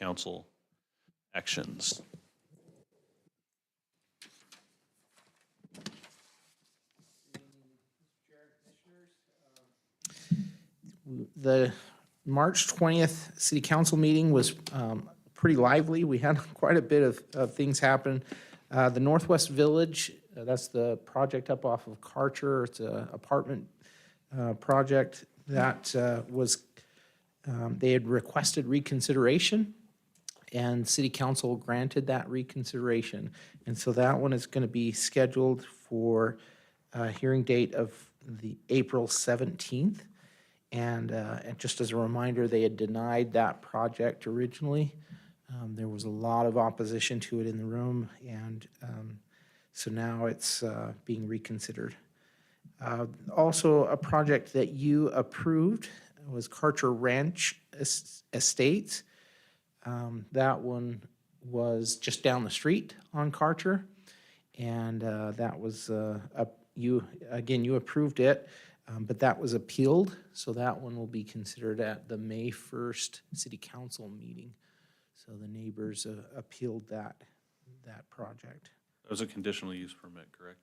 council actions. The March 20th City Council meeting was pretty lively. We had quite a bit of things happen. The Northwest Village, that's the project up off of Karcher. It's an apartment project that they had requested reconsideration, and City Council granted that reconsideration. And so that one is going to be scheduled for a hearing date of the April 17th. And just as a reminder, they had denied that project originally. There was a lot of opposition to it in the room, and so now it's being reconsidered. Also, a project that you approved was Karcher Ranch Estates. That one was just down the street on Karcher, and that was you approved it. But that was appealed, so that one will be considered at the May 1st City Council meeting. So the neighbors appealed that project. That was a conditional use permit, correct?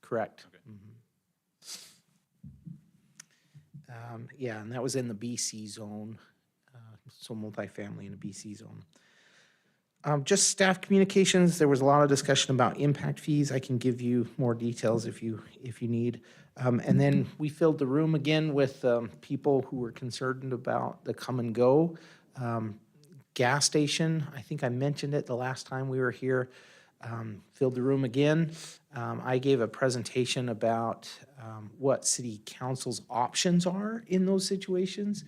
Correct. Okay. Yeah, and that was in the BC zone, so multifamily in the BC zone. Just staff communications, there was a lot of discussion about impact fees. I can give you more details if you need. And then we filled the room again with people who were concerned about the come and go gas station. I think I mentioned it the last time we were here. Filled the room again. I gave a presentation about what City Council's options are in those situations.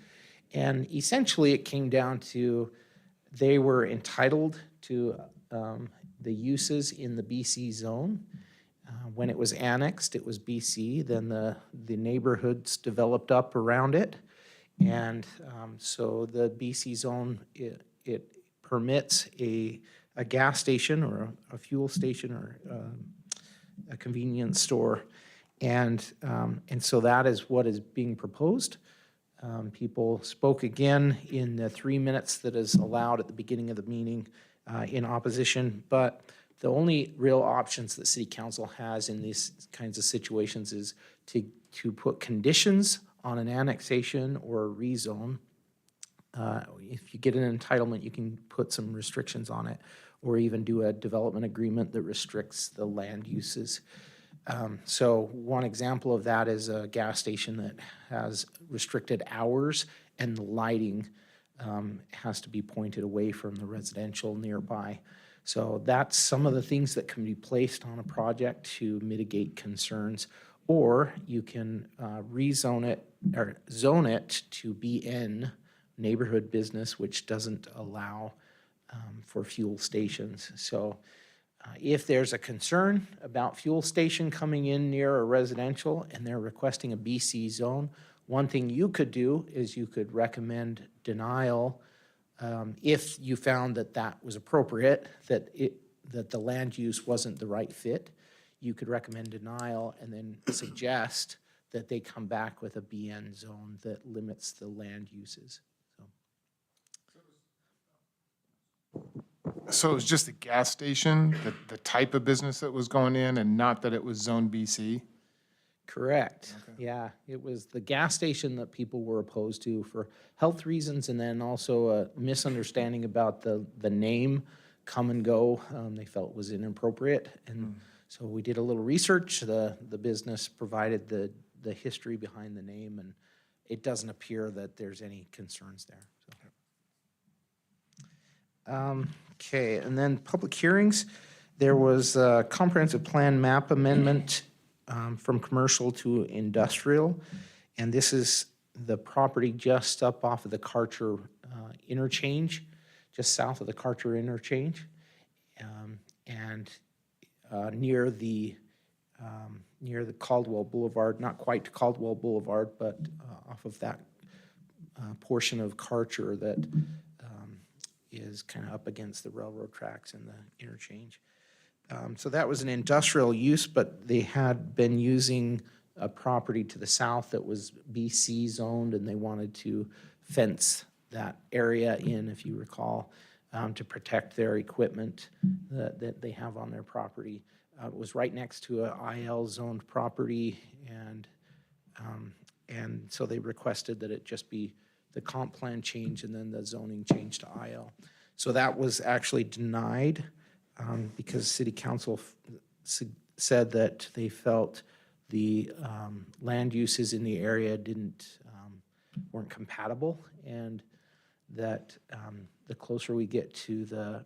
And essentially it came down to they were entitled to the uses in the BC zone. When it was annexed, it was BC. Then the neighborhoods developed up around it. And so the BC zone, it permits a gas station or a fuel station or a convenience store. And so that is what is being proposed. People spoke again in the 3 minutes that is allowed at the beginning of the meeting in opposition, but the only real options that City Council has in these kinds of situations is to put conditions on an annexation or a rezone. If you get an entitlement, you can put some restrictions on it, or even do a development agreement that restricts the land uses. So one example of that is a gas station that has restricted hours, and the lighting has to be pointed away from the residential nearby. So that's some of the things that can be placed on a project to mitigate concerns. Or you can rezone it or zone it to BN, neighborhood business, which doesn't allow for fuel stations. So if there's a concern about fuel station coming in near a residential and they're requesting a BC zone, one thing you could do is you could recommend denial if you found that that was appropriate, that the land use wasn't the right fit. You could recommend denial and then suggest that they come back with a BN zone that limits the land uses. So it was just a gas station, the type of business that was going in, and not that it was Zone BC? Correct. Okay. Yeah, it was the gas station that people were opposed to for health reasons, and then also a misunderstanding about the name Come and Go. They felt was inappropriate, and so we did a little research. The business provided the history behind the name, and it doesn't appear that there's any concerns there. So. Okay, and then public hearings. There was a comprehensive plan map amendment from commercial to industrial, and this is the property just up off of the Karcher interchange, just south of the Karcher interchange, and near the Caldwell Boulevard, not quite to Caldwell Boulevard, but off of that portion of Karcher that is kind of up against the railroad tracks and the interchange. So that was an industrial use, but they had been using a property to the south that was BC zoned, and they wanted to fence that area in, if you recall, to protect their equipment that they have on their property. It was right next to a IL zoned property, and so they requested that it just be the comp plan change and then the zoning change to IL. So that was actually denied because city council said that they felt the land uses in the area weren't compatible, and that the closer we get to the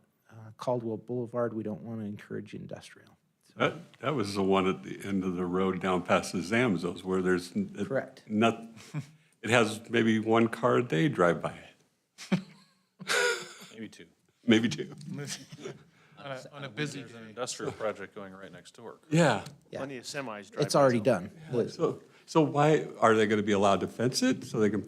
Caldwell Boulevard, we don't want to encourage industrial. That was the one at the end of the road down past the Zamzos where there's. Correct. It has maybe one car a day drive by it. Maybe two. Maybe two. On a busy day. Industrial project going right next door. Yeah. Yeah. Plenty of semis driving. It's already done. So why, are they going to be allowed to fence it so they can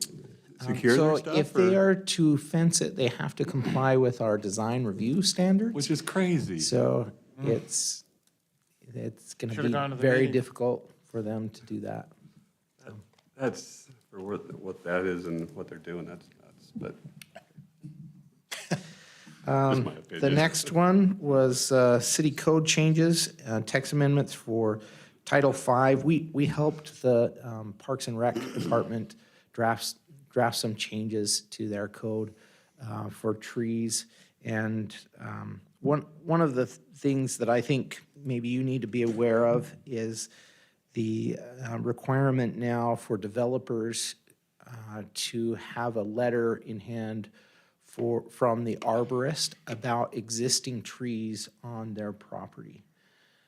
secure their So stuff? if they or- are to fence it, they have to comply with our design review standards. Which is crazy. So it's going to Should've gone to be the very meeting. difficult for them to do that. That's, for what that is and what they're doing, that's nuts, but. Just my The opinion. next one was city code changes, text amendments for Title V. We helped the Parks and Rec Department draft some changes to their code for trees. And one of the things that I think maybe you need to be aware of is the requirement now for developers to have a letter in hand from the arborist about existing trees on their property.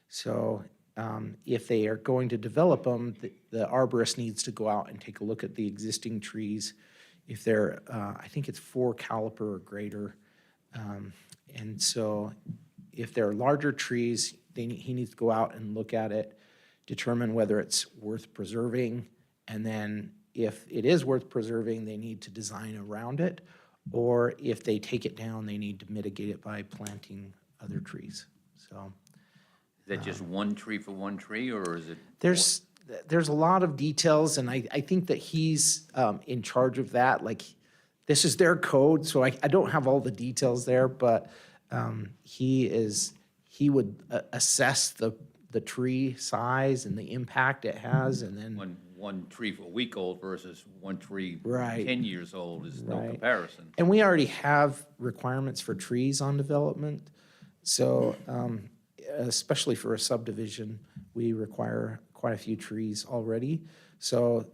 So if they are going to develop them, the arborist needs to go out and take a look at the existing trees. If they're, I think it's 4 caliper or greater. And so if they're larger trees, he needs to go out and look at it, determine whether it's worth preserving, and then if it is worth preserving, they need to design around it. Or if they take it down, they need to mitigate it by planting other trees. So Is that just one tree for one tree, or is it? there's a lot of details, and I think that he's in charge of that. Like, this is their code, so I don't have all the details there, but he would assess the tree size and the impact it has, and then One tree for a week old versus one tree Right. 10 years old is no Right. comparison. And we already have requirements for trees on development. So especially for a subdivision, we require quite a few trees already. So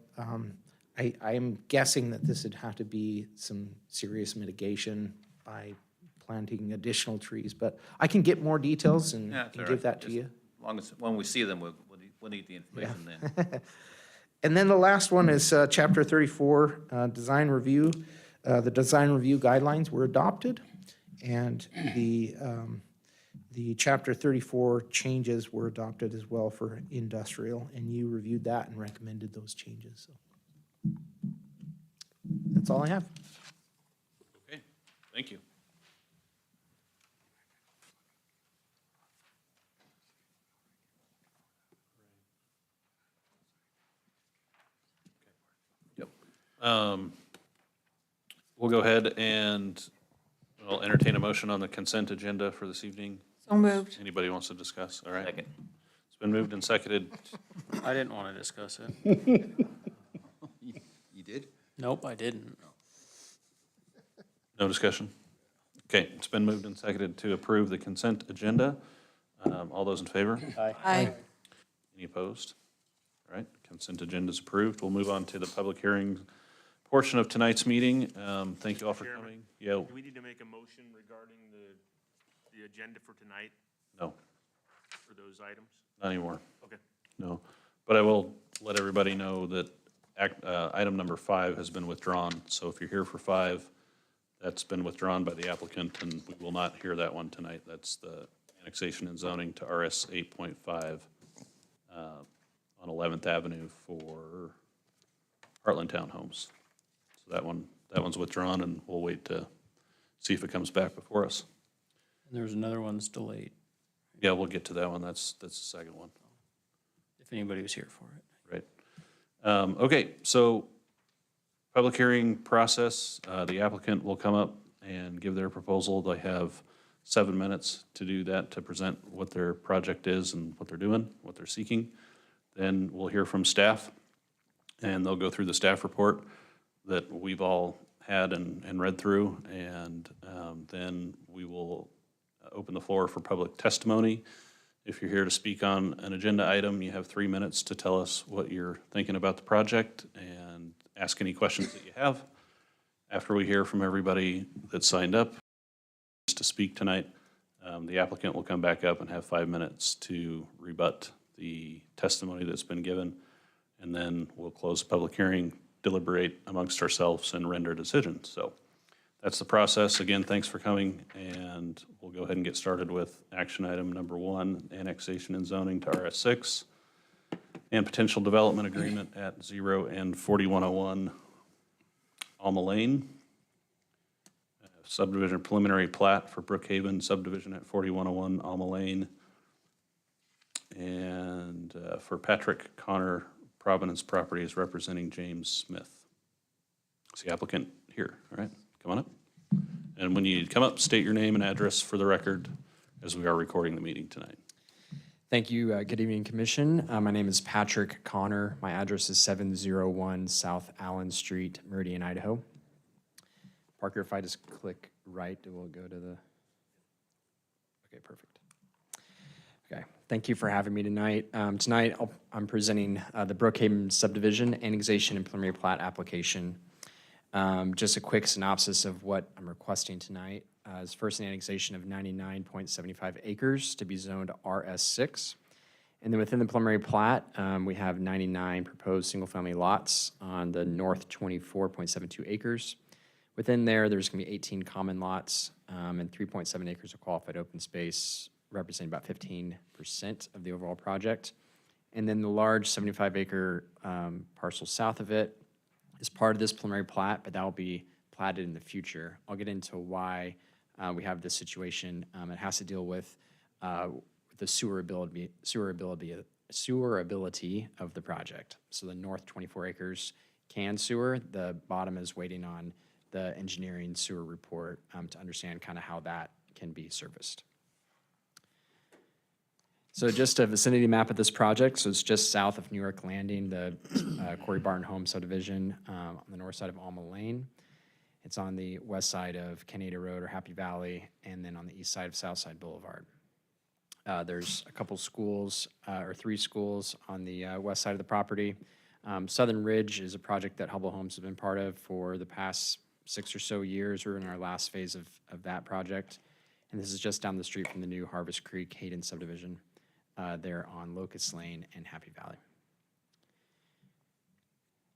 I'm guessing that this would have to be some serious mitigation by planting additional trees. But I can get more details and Yeah, that's all give right. that to Just you. As long as, when we see them, we'll need the information then. And then the last one is Chapter 34, Design Review. The design review guidelines were adopted, and the Chapter 34 changes were adopted as well for industrial, and you reviewed that and recommended those changes. So that's all I have. Okay, thank you. Yep. We'll go ahead and we'll entertain a motion on the consent agenda for this evening. So moved. Anybody wants to discuss? All right. Second. It's been moved and seconded. I didn't want to discuss it. You did? Nope, I didn't. No discussion? Okay, it's been moved and seconded to approve the consent agenda. All those in favor? Aye. Any opposed? All right, consent agenda is approved. We'll move on to the public hearing portion of tonight's meeting. Thank you all for Chairman? coming. Yeah, Do we need to make a motion regarding the agenda for tonight no, for those items? not anymore. Okay. No, but I will let everybody know that item number 5 has been withdrawn. So if you're here for 5, that's been withdrawn by the applicant, and we will not hear that one tonight. That's the annexation and zoning to RS 8.5 on 11th Avenue for Heartland Townhomes. So that one's withdrawn, and we'll wait to see if it comes back before us. And there's another one's delayed, Yeah, we'll get to that one. That's the second one. if anybody was here for it. Right. Okay, so Public hearing process, the applicant will come up and give their proposal. They have 7 minutes to do that, to present what their project is and what they're doing, what they're seeking. Then we'll hear from staff, and they'll go through the staff report that we've all had and read through, and then we will open the floor for public testimony. If you're here to speak on an agenda item, you have 3 minutes to tell us what you're thinking about the project and ask any questions that you have. After we hear from everybody that signed up to speak tonight, the applicant will come back up and have 5 minutes to rebut the testimony that's been given, and then we'll close the public hearing, deliberate amongst ourselves, and render decisions. So that's the process. Again, thanks for coming, and we'll go ahead and get started with action item number 1, annexation and zoning to RS6, and potential development agreement at 0 and 4101 Alma Lane. Subdivision preliminary plat for Brookhaven subdivision at 4101 Alma Lane. And for Patrick Connor, Providence Properties representing James Smith. Is the applicant here? All right, come on up. And when you come up, state your name and address for the record, as we are recording the meeting tonight. Thank you. Good evening, Commission. My name is Patrick Connor. My address is 701 South Allen Street, Meridian, Idaho. Parker, if I just click right, it will go to the... Okay, perfect. Okay, thank you for having me tonight. Tonight, I'm presenting the Brookhaven subdivision annexation and preliminary plat application. Just a quick synopsis of what I'm requesting tonight. Is first an annexation of 99.75 acres to be zoned RS6. And then within the preliminary plat, we have 99 proposed single-family lots on the north 24.72 acres. Within there, there's going to be 18 common lots and 3.7 acres of qualified open space, representing about 15% of the overall project. And then the large 75-acre parcel south of it is part of this preliminary plat, but that will be platted in the future. I'll get into why we have this situation. It has to deal with the sewerability of the project. So the north 24 acres can sewer. The bottom is waiting on the engineering sewer report to understand kind of how that can be serviced. So just a vicinity map of this project. So it's just south of New York Landing, the Corey Barton Home subdivision on the north side of Alma Lane. It's on the west side of Canada Road or Happy Valley, and then on the east side of Southside Boulevard. There's a couple schools, or 3 schools on the west side of the property. Southern Ridge is a project that Hubble Homes has been part of for the past 6 or so years. We're in our last phase of that project. And this is just down the street from the new Harvest Creek Hayden subdivision there on Locust Lane and Happy Valley.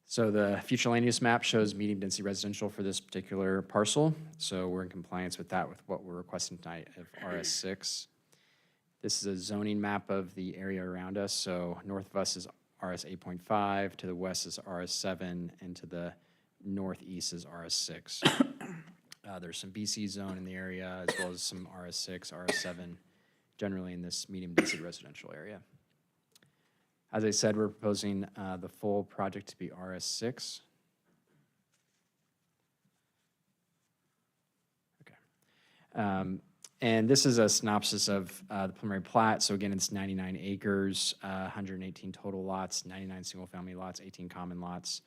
So the future land use map shows medium density residential for this particular parcel. So we're in compliance with that with what we're requesting tonight of RS6. This is a zoning map of the area around us. So north of us is RS 8.5, to the west is RS 7, and to the northeast is RS 6. There's some BC zone in the area, as well as some RS 6, RS 7, generally in this medium density residential area. As I said, we're proposing the full project to be RS 6. Okay. And this is a synopsis of the preliminary plat. So again, it's 99 acres, 118 total lots, 99 single-family lots, 18 common lots.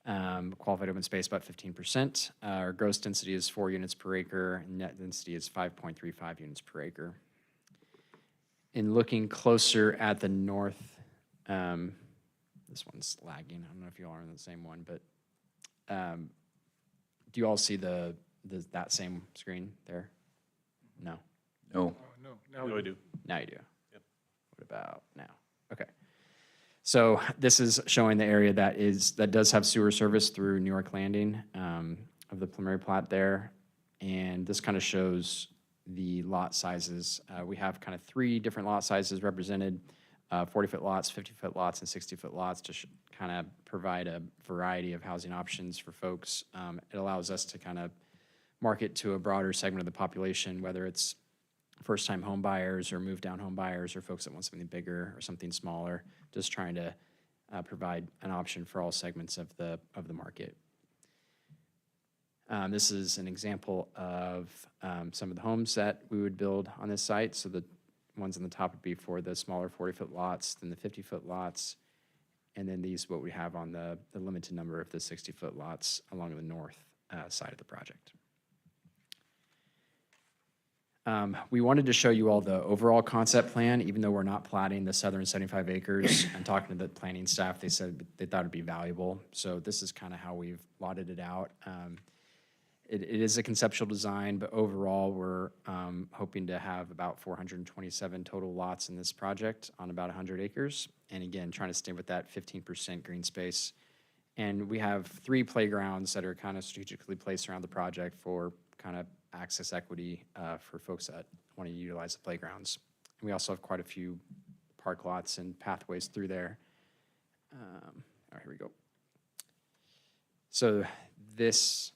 Qualified open space, about 15%. Our gross density is 4 units per acre, and net density is 5.35 units per acre. In looking closer at the north, this one's lagging. I don't know if you all are on the same one, but do you all see that same screen there? No. No. No, I do. Now you do. Yep. What about now? Okay. So this is showing the area that does have sewer service through New York Landing of the preliminary plat there, and this kind of shows the lot sizes. We have kind of 3 different lot sizes represented: 40-foot lots, 50-foot lots, and 60-foot lots to kind of provide a variety of housing options for folks. It allows us to kind of market to a broader segment of the population, whether it's first-time home buyers or move-down home buyers or folks that want something bigger or something smaller, just trying to provide an option for all segments of the market. This is an example of some of the homes that we would build on this site. So the ones on the top would be for the smaller 40-foot lots, then the 50-foot lots, and then these, what we have on the limited number of the 60-foot lots along the north side of the project. We wanted to show you all the overall concept plan, even though we're not platting the southern 75 acres. And talking to the planning staff, they said they thought it'd be valuable. So this is kind of how we've lotted it out. It is a conceptual design, but overall, we're hoping to have about 427 total lots in this project on about 100 acres. And again, trying to stay with that 15% green space. And we have 3 playgrounds that are kind of strategically placed around the project for kind of access equity for folks that want to utilize the playgrounds. And we also have quite a few park lots and pathways through there. All right, here we go. So this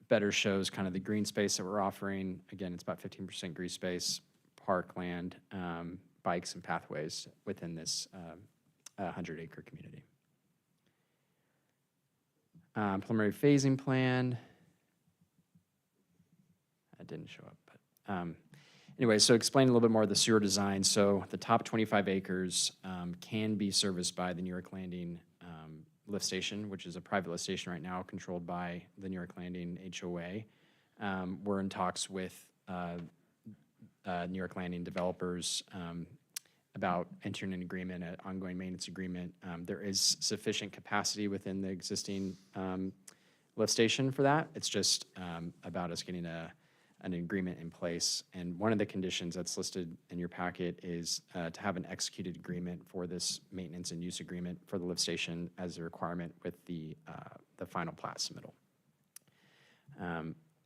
better shows kind of the green space that we're offering. Again, it's about 15% green space, parkland, bikes and pathways within this 100-acre community. Preliminary phasing plan. That didn't show up, but anyway, so explain a little bit more of the sewer design. So the top 25 acres can be serviced by the New York Landing lift station, which is a private lift station right now controlled by the New York Landing HOA. We're in talks with New York Landing developers about entering an agreement, an ongoing maintenance agreement. There is sufficient capacity within the existing lift station for that. It's just about us getting an agreement in place. And one of the conditions that's listed in your packet is to have an executed agreement for this maintenance and use agreement for the lift station as a requirement with the final plat submittal.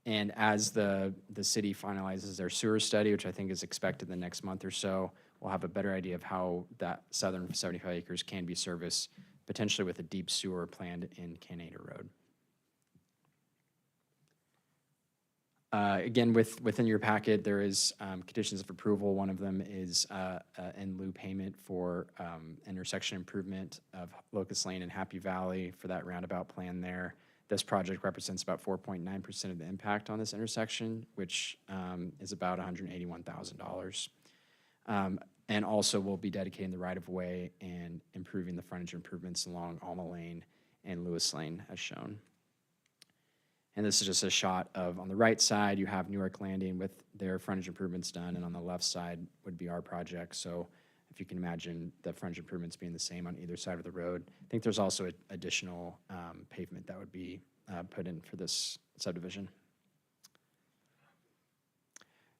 And as the city finalizes their sewer study, which I think is expected in the next month or so, we'll have a better idea of how that southern 75 acres can be serviced, potentially with a deep sewer planned in Canada Road. Again, within your packet, there is conditions of approval. One of them is in lieu payment for intersection improvement of Locust Lane and Happy Valley for that roundabout plan there. This project represents about 4.9% of the impact on this intersection, which is about $181,000. And also we'll be dedicating the right-of-way and improving the frontage improvements along Alma Lane and Lewis Lane as shown. And this is just a shot of, on the right side, you have New York Landing with their frontage improvements done, and on the left side would be our project. So if you can imagine the frontage improvements being the same on either side of the road. I think there's also additional pavement that would be put in for this subdivision.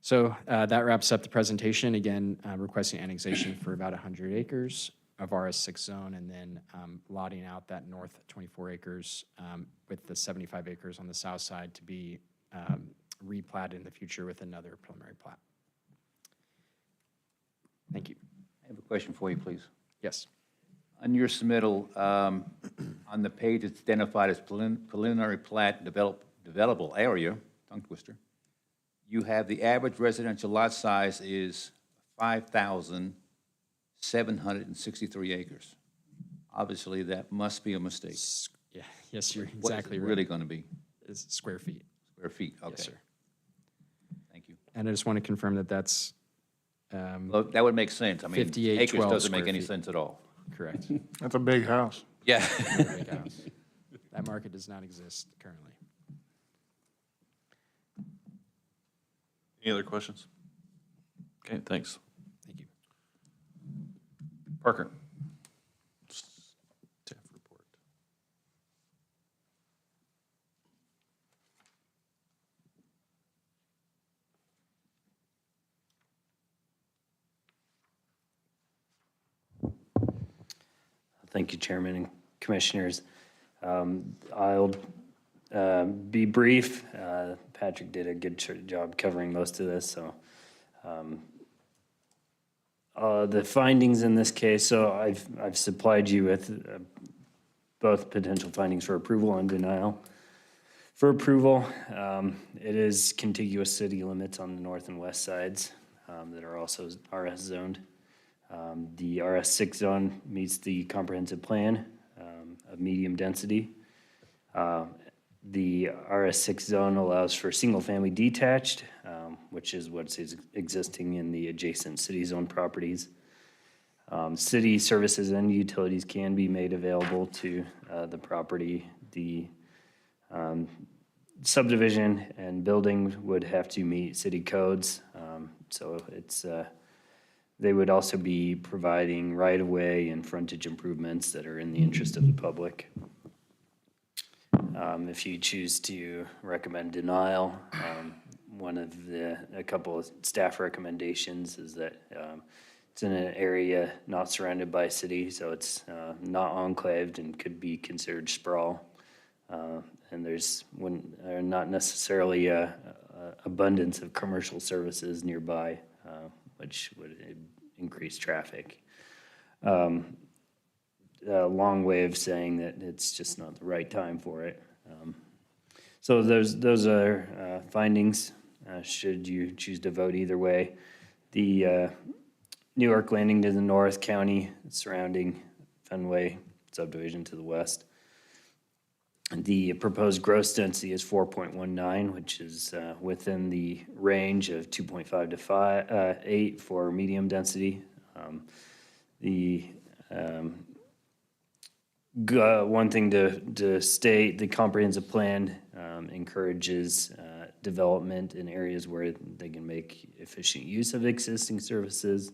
So that wraps up the presentation. Again, requesting annexation for about 100 acres of RS6 zone, and then lotting out that north 24 acres with the 75 acres on the south side to be replatted in the future with another preliminary plat. Thank you. I have a question for you, please. Yes. On your submittal, on the page it's identified as preliminary plat developable area, tongue twister, you have the average residential lot size is 5,763 acres. Obviously, that must be a mistake. Yeah. Yes, you're What is exactly it right. really going to be? It's square feet. Square feet, okay. Yes, sir. Thank you. And I just want to confirm that that's Well, that would make sense. I mean, 58, acres 12 doesn't make square any feet. sense at all. correct. That's a big house. Yeah. Big house. That market does not exist currently. Any other questions? Okay, thanks. Thank you. Parker. Staff report. Thank you, Chairman and Commissioners. I'll be brief. Patrick did a good job covering most of this, so. The findings in this case, so I've supplied you with both potential findings for approval and denial. For approval, it is contiguous city limits on the north and west sides that are also RS zoned. The RS6 zone meets the comprehensive plan of medium density. The RS6 zone allows for single-family detached, which is what's existing in the adjacent city zone properties. City services and utilities can be made available to the property. The subdivision and building would have to meet city codes. So it's, they would also be providing right-of-way and frontage improvements that are in the interest of the public. If you choose to recommend denial, a couple of staff recommendations is that it's in an area not surrounded by city, so it's not enclaved and could be considered sprawl. And there's not necessarily a abundance of commercial services nearby, which would increase traffic. A long way of saying that it's just not the right time for it. So those are findings, should you choose to vote either way. The Newark Landing to the north, county surrounding Fenway subdivision to the west. The proposed gross density is 4.19, which is within the range of 2.5 to 8 for medium density. One thing to state, the comprehensive plan encourages development in areas where they can make efficient use of existing services.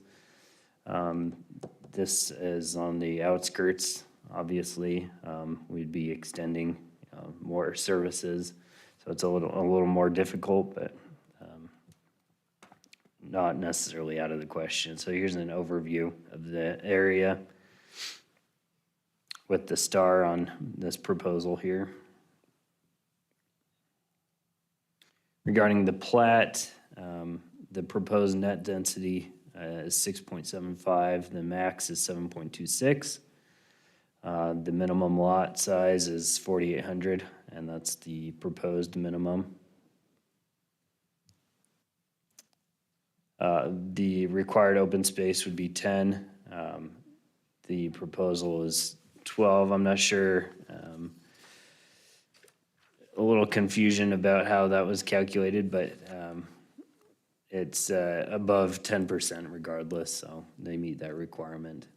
This is on the outskirts, obviously. We'd be extending more services, so it's a little more difficult, but not necessarily out of the question. So here's an overview of the area with the star on this proposal here. Regarding the plat, the proposed net density is 6.75, the max is 7.26. The minimum lot size is 4,800, and that's the proposed minimum. The required open space would be 10. The proposal is 12. I'm not sure. A little confusion about how that was calculated, but it's above 10% regardless, so they meet that requirement.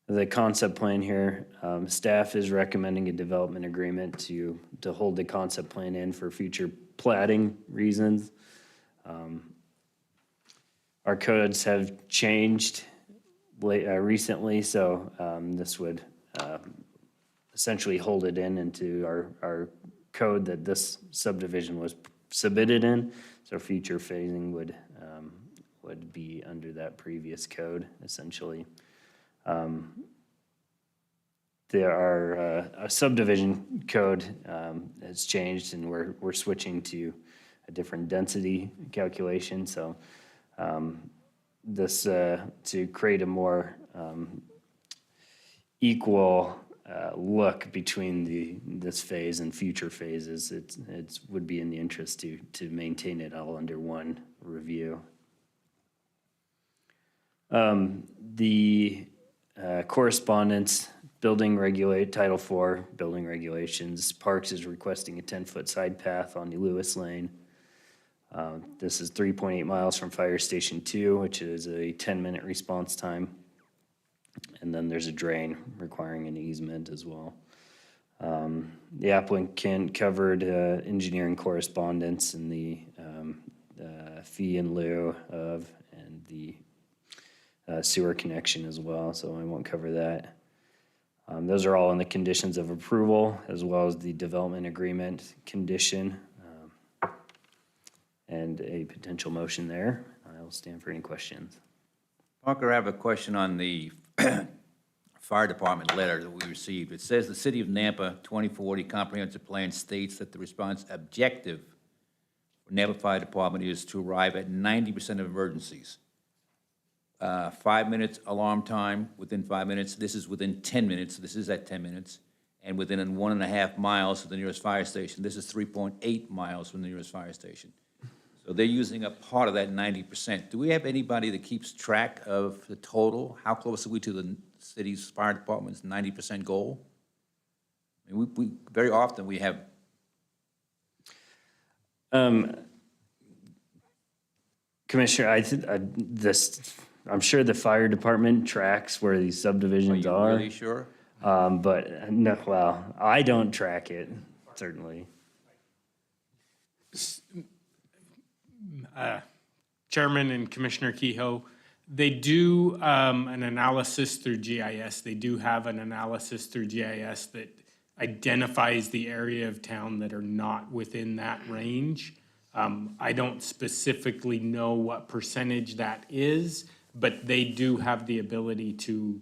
The concept plan here, staff is recommending a development agreement to hold the concept plan in for future platting reasons. Our codes have changed recently, so this would essentially hold it into our code that this subdivision was submitted in. So future phasing would be under that previous code, essentially. There are a subdivision code has changed, and we're switching to a different density calculation. So this to create a more equal look between this phase and future phases, it would be in the interest to maintain it all under one review. The correspondence, building regulate, Title IV, building regulations. Parks is requesting a 10-foot side path on Lewis Lane. This is 3.8 miles from Fire Station 2, which is a 10-minute response time. And then there's a drain requiring an easement as well. The applicant covered engineering correspondence and the fee in lieu of, and the sewer connection as well, so I won't cover that. Those are all in the conditions of approval, as well as the development agreement condition, and a potential motion there. I will stand for any questions. Parker, I have a question on the fire department letter that we received. It says the City of Nampa 2040 Comprehensive Plan states that the response objective for Nampa Fire Department is to arrive at 90% of emergencies. 5 minutes alarm time within 5 minutes. This is within 10 minutes. This is at 10 minutes. And within 1.5 miles of the nearest fire station. This is 3.8 miles from the nearest fire station. So they're using a part of that 90%. Do we have anybody that keeps track of the total? How close are we to the city's fire department's 90% goal? I mean, we, very often we have, Commissioner, I'm sure the fire department tracks where these are subdivisions you are. really sure? But no, well, I don't track it, certainly. Chairman and Commissioner Kehoe, they do an analysis through GIS. They do have an analysis through GIS that identifies the area of town that are not within that range. I don't specifically know what percentage that is, but they do have the ability to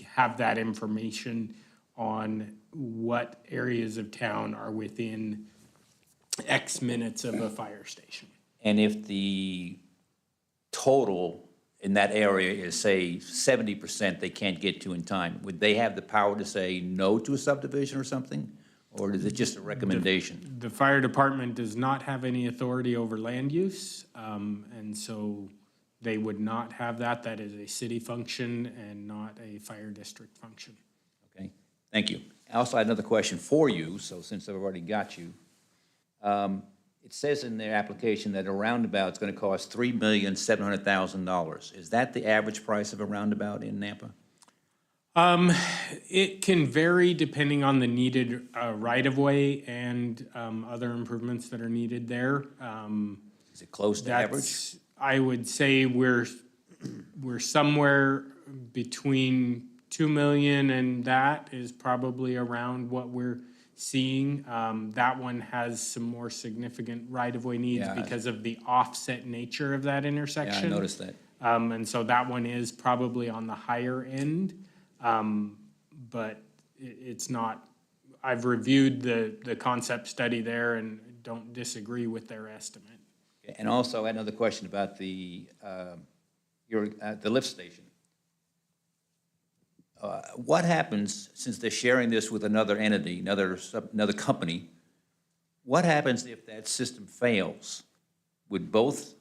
have that information on what areas of town are within X minutes of a fire station. And if the total in that area is, say, 70% they can't get to in time, would they have the power to say no to a subdivision or something? Or is it just a recommendation? The fire department does not have any authority over land use, and so they would not have that. That is a city function and not a fire district function. Okay, thank you. I also had another question for you, so since I've already got you. It says in their application that a roundabout's gonna cost $3,700,000. Is that the average price of a roundabout in Nampa? It can vary depending on the needed right-of-way and other improvements that are needed there. Is it close to average? That's, I would say we're somewhere between 2 million and that is probably around what we're seeing. That one has some more significant right-of-way needs Yeah. because of the offset nature of that Yeah, intersection. I noticed that. And so that one is probably on the higher end. But it's not, I've reviewed the concept study there and don't disagree with their estimate. And also, I had another question about the lift station. What happens, since they're sharing this with another entity, another company, what happens if that system fails? Would both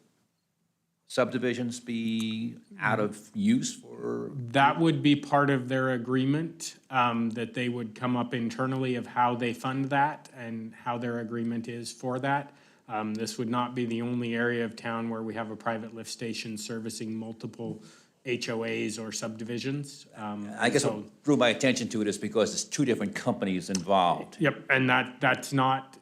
subdivisions be out of use for? That would be part of their agreement, that they would come up internally of how they fund that and how their agreement is for that. This would not be the only area of town where we have a private lift station servicing multiple HOAs or subdivisions. I guess so- what drew my attention to it is because there's two different companies involved. Yep, and that's not,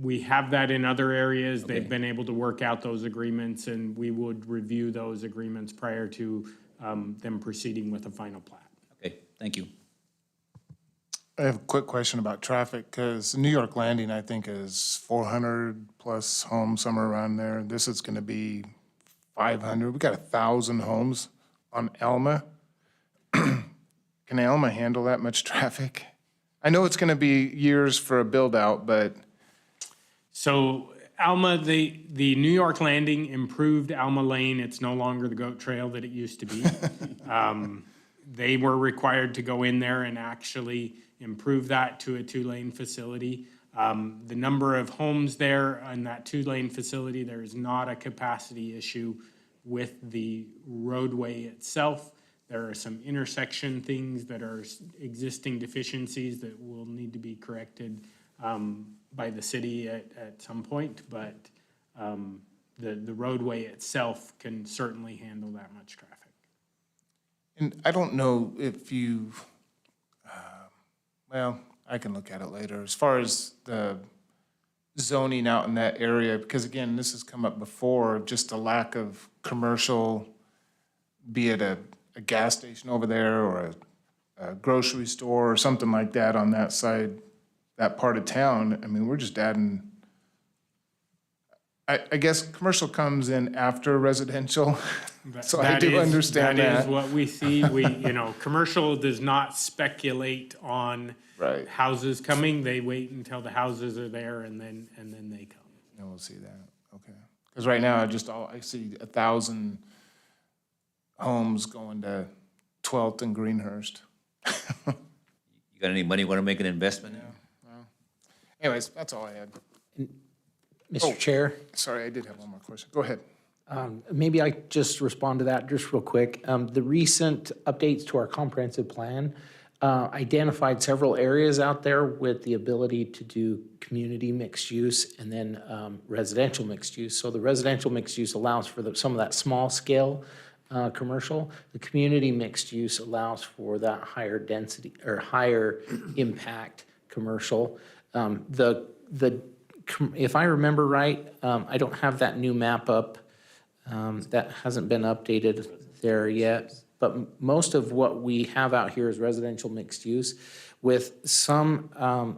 we have that in other areas. They've Okay. been able to work out those agreements, and we would review those agreements prior to them proceeding with a final plat. Okay, thank you. I have a quick question about traffic, because New York Landing, I think, is 400-plus homes, somewhere around there. This is gonna be 500. We got 1,000 homes on Alma. Can Alma handle that much traffic? I know it's gonna be years for a build-out, but So Alma, the New York Landing improved Alma Lane. It's no longer the goat trail that it used to be. They were required to go in there and actually improve that to a 2-lane facility. The number of homes there in that 2-lane facility, there is not a capacity issue with the roadway itself. There are some intersection things that are existing deficiencies that will need to be corrected by the city at some point, but the roadway itself can certainly handle that much traffic. and I don't know if you, well, I can look at it later. As far as the zoning out in that area, because again, this has come up before, just a lack of commercial, be it a gas station over there or a grocery store or something like that on that side, that part of town. I mean, we're just adding, I guess commercial comes in after residential, so I do understand That is that. what we see. Commercial does not speculate on Right. houses coming. They wait until the houses are there and then they come. And we'll see that, okay. Because right now, I see 1,000 homes going to 12th and Greenhurst. You got any money, want to make an investment in? Anyways, that's all I had. Mr. Chair, Sorry, I did have one more question. Go ahead. maybe I just respond to that just real quick. The recent updates to our comprehensive plan identified several areas out there with the ability to do community mixed use and then residential mixed use. So the residential mixed use allows for some of that small scale commercial. The community mixed use allows for that higher density or higher impact commercial. If I remember right, I don't have that new map up. That hasn't been updated there yet. But most of what we have out here is residential mixed use with some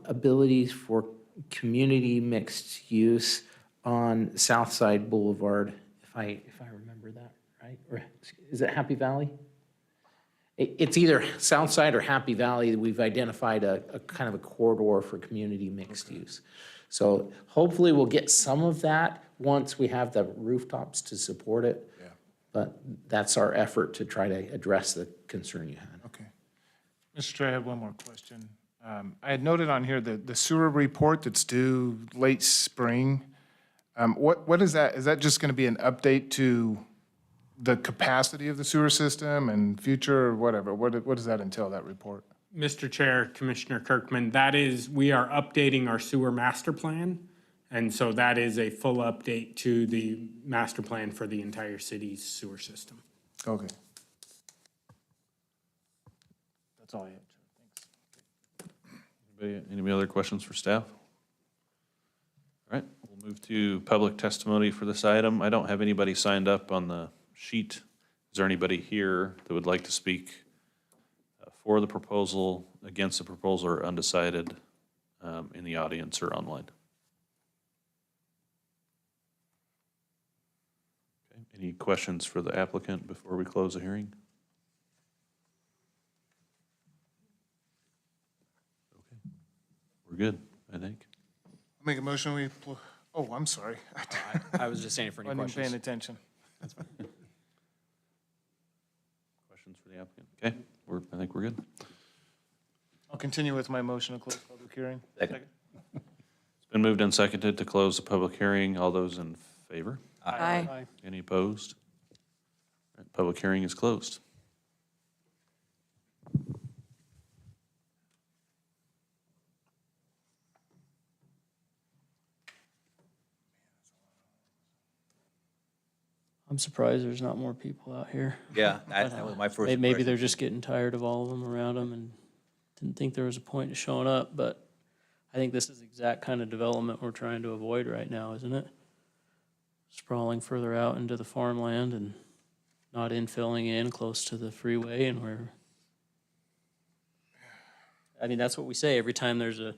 abilities for community mixed use on Southside Boulevard, if I remember that right. Or is it Happy Valley? It's either Southside or Happy Valley. We've identified a kind of a corridor for community mixed use. So hopefully we'll get some of that once we have the rooftops to support it. But that's our effort to try to address the concern you had. Okay. Mr. Chair, I have one more question. I had noted on here the sewer report that's due late spring. What is that? Is that just going to be an update to the capacity of the sewer system and future or whatever? What does that entail, that report? Mr. Chair, Commissioner Kirkman, we are updating our sewer master plan. And so that is a full update to the master plan for the entire city's sewer system. Okay. That's all I have. Any other questions for staff? All right, we'll move to public testimony for this item. I don't have anybody signed up on the sheet. Is there anybody here that would like to speak for the proposal, against the proposal, or undecided in the audience or online? Okay. Any questions for the applicant before we close the hearing? Okay, we're good, I think. Make a motion, oh, I'm sorry. I was just saying for any Wasn't even paying questions. attention. Questions for the applicant? Okay, I think we're good. I'll continue with my motion to close public hearing. Second. It's been moved and seconded to close the public hearing. All those in favor? Aye. Any opposed? All right, public hearing is closed. I'm surprised there's not more people out here. Yeah, that was my first Maybe they're impression. just getting tired of all of them around them and didn't think there was a point in showing up, but I think this is the exact kind of development we're trying to avoid right now, isn't it? Sprawling further out into the farmland and not infilling in close to the freeway and where, I mean, that's what we say every time there's a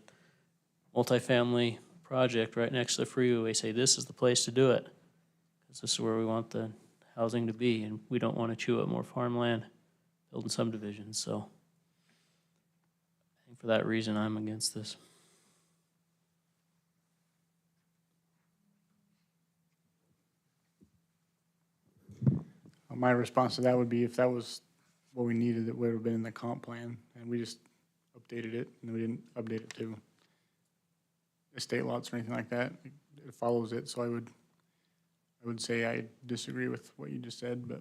multifamily project right next to the freeway, we say this is the place to do it. Because this is where we want the housing to be, and we don't want to chew up more farmland, building subdivisions, so. I think for that reason, I'm against this. My response to that would be if that was what we needed, it would have been in the comp plan, and we just updated it, and we didn't update it to estate lots or anything like that. It follows it, so I would say I disagree with what you just said, but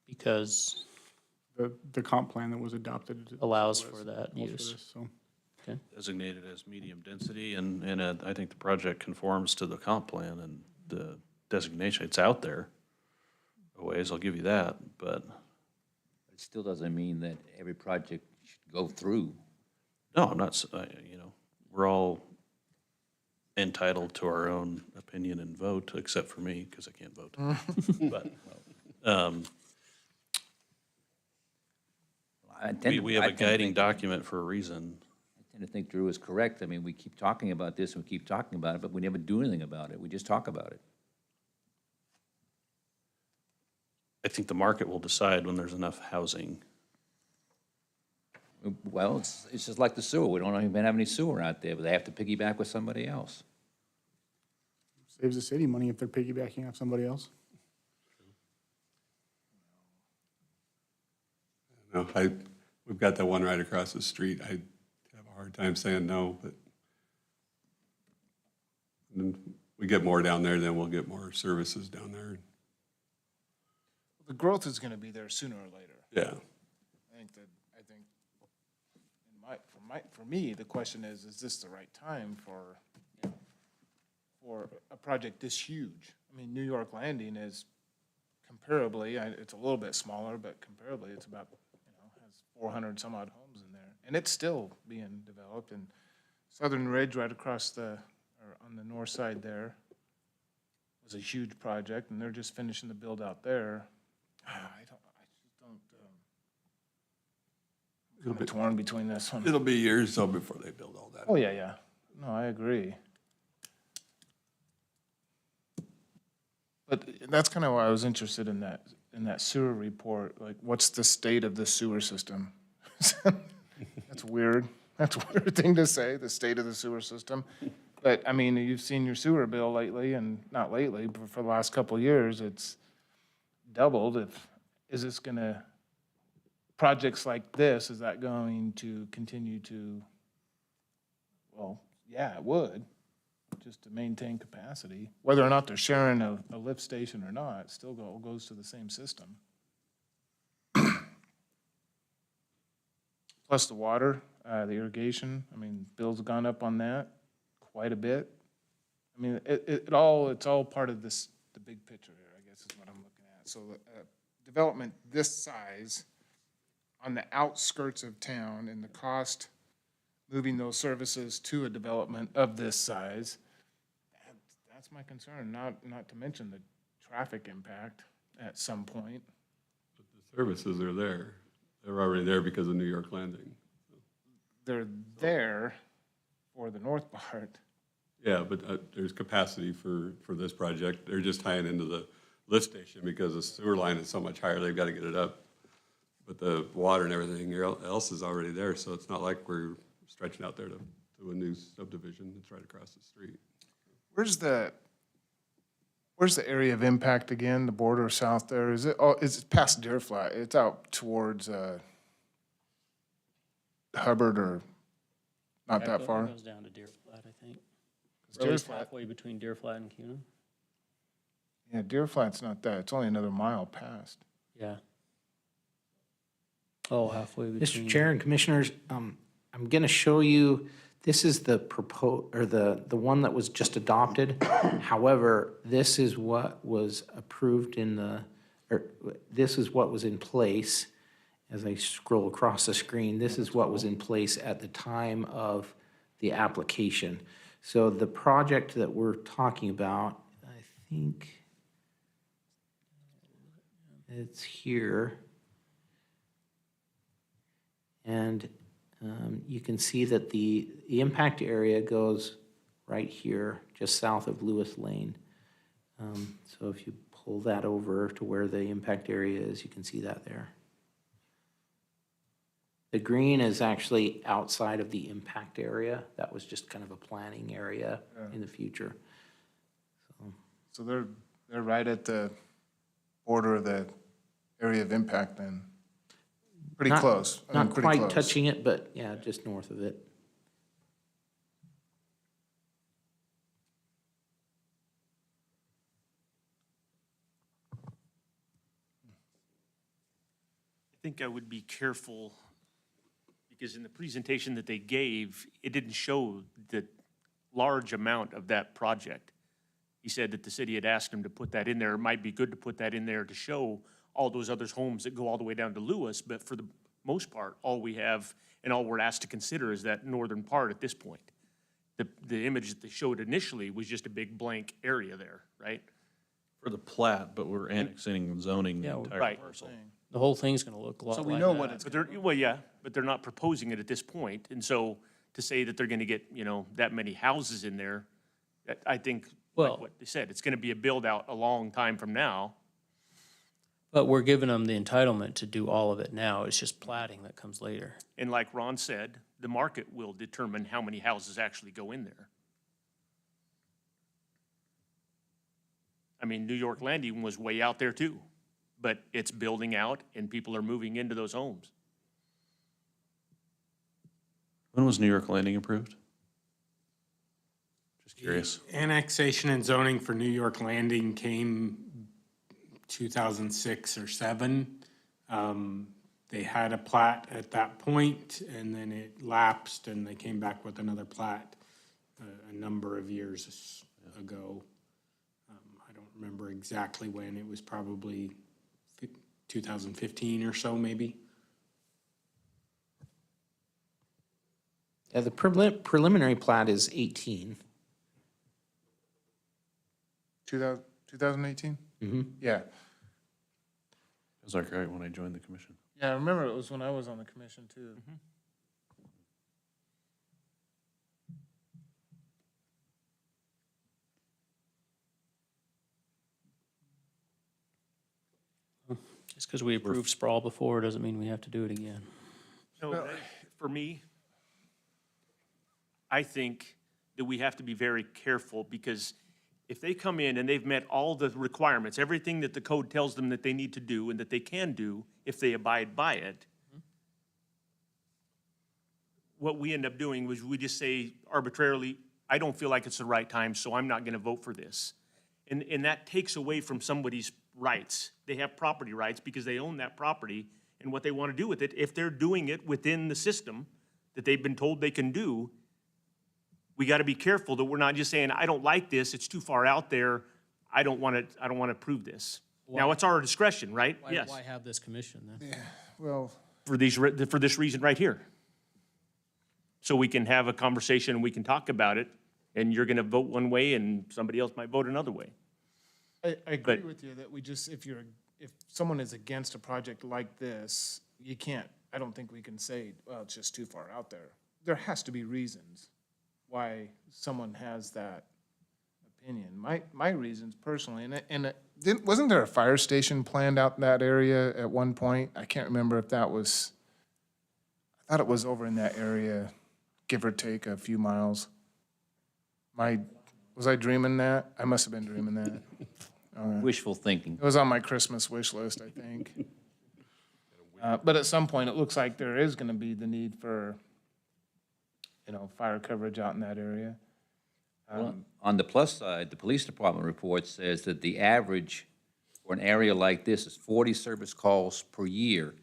Because the comp plan that was adopted allows for that calls for use. this, so. Designated as medium density, and I think the project conforms to the comp plan and the designation. It's out there a ways, I'll give you that, but It still doesn't mean that every project should go through. no, I'm not, we're all entitled to our own opinion and vote, except for me, because I can't vote. But I tend we to- have I a tend to guiding think- document for a reason. I tend to think Drew is correct. I mean, we keep talking about this and we keep talking about it, but we never do anything about it. We just talk about it. I think the market will decide when there's enough housing. Well, it's just like the sewer. We don't even have any sewer out there, but they have to piggyback with somebody else. Saves the city money if they're piggybacking off somebody else. No, we've got that one right across the street. I have a hard time saying no, but then we get more down there, then we'll get more services down there. The growth is gonna be there sooner or later. Yeah. I think for me, the question is this the right time for, you know, for a project this huge? I mean, New York Landing is comparably, it's a little bit smaller, but comparably, it's about, you know, has 400 some odd homes in there. And it's still being developed, and Southern Ridge right across or on the north side there was a huge project, and they're just finishing the build out there. I just don't, I'm torn between this one. It'll be years though before they build all that. Oh, yeah, yeah. No, I agree. But that's kind of why I was interested in that sewer report, like, what's the state of the sewer system? That's weird. That's a weird thing to say, the state of the sewer system. But, I mean, you've seen your sewer bill lately, and not lately, but for the last couple of years, it's doubled. Is this gonna, projects like this, is that going to continue to, well, yeah, it would, just to maintain capacity. Whether or not they're sharing a lift station or not, it still goes to the same system. Plus the water, the irrigation, I mean, bills have gone up on that quite a bit. I mean, it's all part of this, the big picture here, I guess is what I'm looking at. So, development this size on the outskirts of town and the cost moving those services to a development of this size, that's my concern, not to mention the traffic impact at some point. The services are there. They're already there because of New York Landing. They're there for the north part. Yeah, but there's capacity for this project. They're just tying into the lift station because the sewer line is so much higher, they've got to get it up. But the water and everything else is already there, so it's not like we're stretching out there to a new subdivision that's right across the street. Where's the area of impact again, the border south there? Is it past Deer Flat? It's out towards Hubbard or not that far? It goes down to Deer Flat, I think. Deer Really Flat- halfway between Deer Flat and Cunin. Yeah, Deer Flat's not that. It's only another mile past. Yeah. Oh, halfway between. Mr. Chair and Commissioners, I'm going to show you, this is the the one that was just adopted. However, this is what was approved this is what was in place. As I scroll across the screen, this is what was in place at the time of the application. So the project that we're talking about, I think it's here. And you can see that the impact area goes right here, just south of Lewis Lane. So if you pull that over to where the impact area is, you can see that there. The green is actually outside of the impact area. That was just kind of a planning area in the future. So they're right at the border of the area of impact then. Pretty Not- close. I mean, Not pretty quite close. touching it, but yeah, just north of it. I think I would be careful, because in the presentation that they gave, it didn't show the large amount of that project. He said that the city had asked him to put that in there. It might be good to put that in there to show all those other homes that go all the way down to Lewis, but for the most part, all we have and all we're asked to consider is that northern part at this point. The image that they showed initially was just a big blank area there, right? For the plat, but we're annexing and zoning the Yeah, entire right. parcel. The whole thing's gonna look a lot So like we know that. what it's, But they're, well, yeah, but they're not proposing it at this point. And so to say that they're gonna get, that many houses in there, I think, like Well- what they said, it's gonna be a build out a long time from now. But we're giving them the entitlement to do all of it now. It's just plating that comes later. And like Ron said, the market will determine how many houses actually go in there. I mean, New York Landing was way out there too, but it's building out and people are moving into those homes. When was New York Landing approved? Just curious. Annexation and zoning for New York Landing came 2006 or 7. They had a plat at that point, and then it lapsed, and they came back with another plat a number of years ago. I don't remember exactly when. It was probably 2015 or so, maybe. Yeah, the preliminary plat is 18. 2018? Mm-hmm. Yeah. It was like right when I joined the commission. Yeah, I remember it was when I was on the commission too. Just because we approved sprawl before doesn't mean we have to do it again. No, for me, I think that we have to be very careful, because if they come in and they've met all the requirements, everything that the code tells them that they need to do and that they can do if they abide by it, what we end up doing was we just say arbitrarily, I don't feel like it's the right time, so I'm not gonna vote for this. And that takes away from somebody's rights. They have property rights because they own that property, and what they wanna do with it, if they're doing it within the system that they've been told they can do, we gotta be careful that we're not just saying, I don't like this, it's too far out there, I don't wanna approve this. Now, it's our discretion, right? Yes, Why have this commission then? Well, for this reason right here. So we can have a conversation and we can talk about it, and you're gonna vote one way and somebody else might vote another way. I agree But- with you that we just, if someone is against a project like this, you can't, I don't think we can say, well, it's just too far out there. There has to be reasons why someone has that opinion. My reasons personally, wasn't there a fire station planned out in that area at one point? I can't remember if that was, I thought it was over in that area, give or take a few miles. Was I dreaming that? I must have been dreaming that. Wishful thinking. It was on my Christmas wish list, I think. But at some point, it looks like there is gonna be the need for, fire coverage out in that area. On the plus side, the police department report says that the average for an area like this is 40 service calls per year.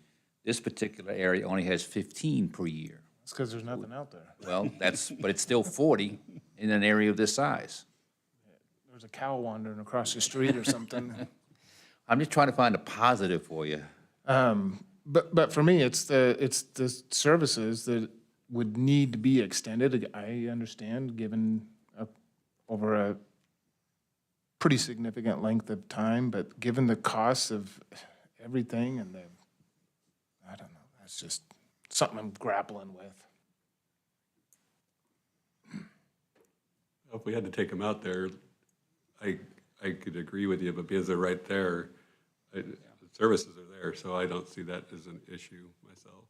This particular area only has 15 per year. It's because there's nothing out there. Well, but it's still 40 in an area of this size. There's a cow wandering across the street or something. I'm just trying to find a positive for you. But for me, it's the services that would need to be extended. I understand, given over a pretty significant length of time, but given the costs of everything and I don't know, that's just something I'm grappling with. If we had to take them out there, I could agree with you, but because they're right there, the services are there, so I don't see that as an issue myself.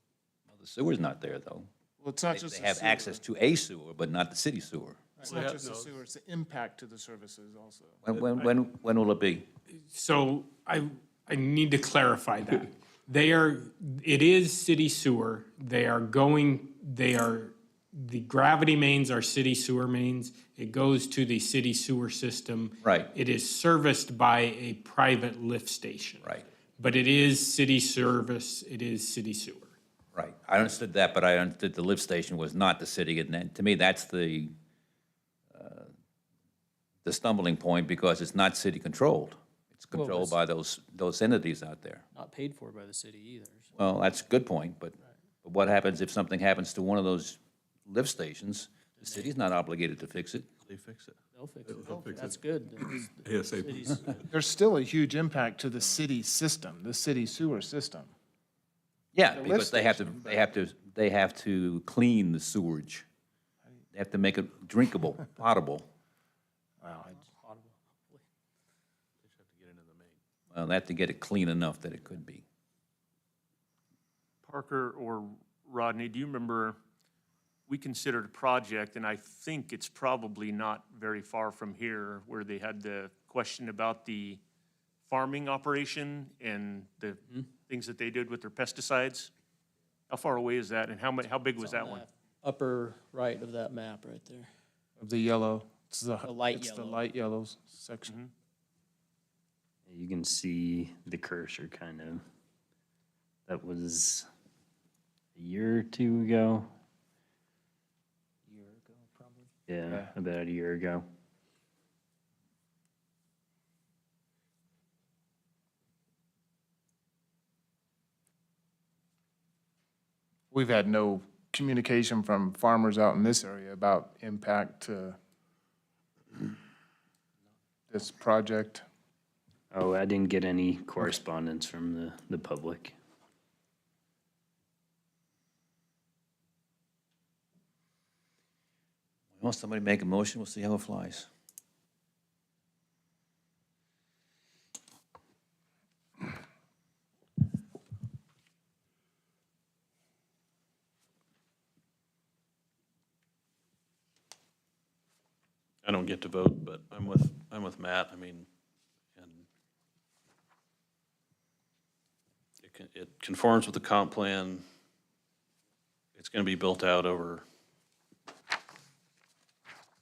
Well, the sewer's not there, though. Well, it's not They just they the have sewer. access to a sewer, but not the city sewer. It's not just the sewer, it's the impact to the services also. When will it be? So I need to clarify that. It is city sewer. The gravity mains are city sewer mains. It goes to the city sewer system. Right. It is serviced by a private lift station. Right. But it is city service, it is city sewer. Right. I understood that, but I understood the lift station was not the city, and then, to me, that's the stumbling point, because it's not city-controlled. It's controlled by those entities out there. Not paid for by the city either. So Well, that's a good point, but what happens if something happens to one of those lift stations? The city's not obligated to fix it. They fix it. they'll fix it. That's good. ASAP. There's still a huge impact to the city system, the city sewer system. Yeah, lift because they have to clean the sewage. They have to make it drinkable, potable. Wow, Well, they have to get it clean enough that it could be. Parker or Rodney, do you remember, we considered a project, and I think it's probably not very far from here, where they had the question about the farming operation and the things that they did with their pesticides? How far away is that, and how big was that one? Upper right of that map right there. of the yellow, it's The light it's the yellow. light yellows section. You can see the cursor kind of That was a year or two ago. Year ago, probably. Yeah, about a year ago. We've had no communication from farmers out in this area about impact to this project. Oh, I didn't get any correspondence from the public. Well, somebody make a motion, we'll see how it flies. I don't get to vote, but I'm with Matt. I mean, and it conforms with the comp plan. It's going to be built out over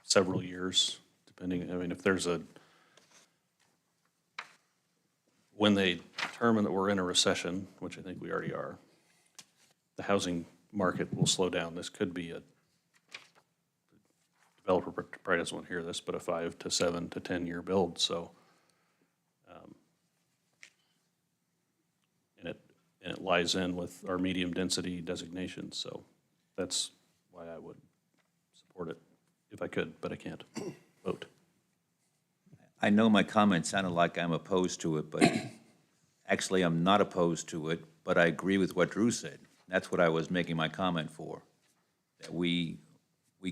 several years, depending, I mean, if there's when they determine that we're in a recession, which I think we already are, the housing market will slow down. This could be a developer probably doesn't want to hear this, but a 5 to 7 to 10 year build, so. And it lies in with our medium density designation, so that's why I would support it if I could, but I can't vote. I know my comment sounded like I'm opposed to it, but actually I'm not opposed to it, but I agree with what Drew said. That's what I was making my comment for. That we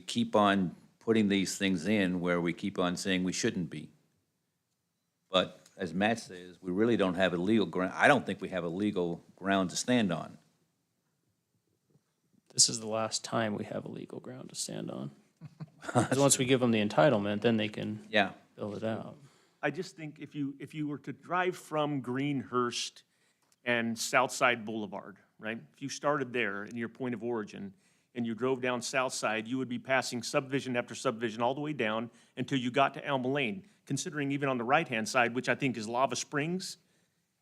keep on putting these things in where we keep on saying we shouldn't be. But as Matt says, we really don't have a legal ground, I don't think we have a legal ground to stand on. This is the last time we have a legal ground to stand on. 'Cause once we give them the entitlement, then they can Yeah. build it out. I just think if you were to drive from Greenhurst and Southside Boulevard, right? If you started there in your point of origin and you drove down Southside, you would be passing subdivision after subdivision all the way down until you got to Alma Lane, considering even on the right-hand side, which I think is Lava Springs.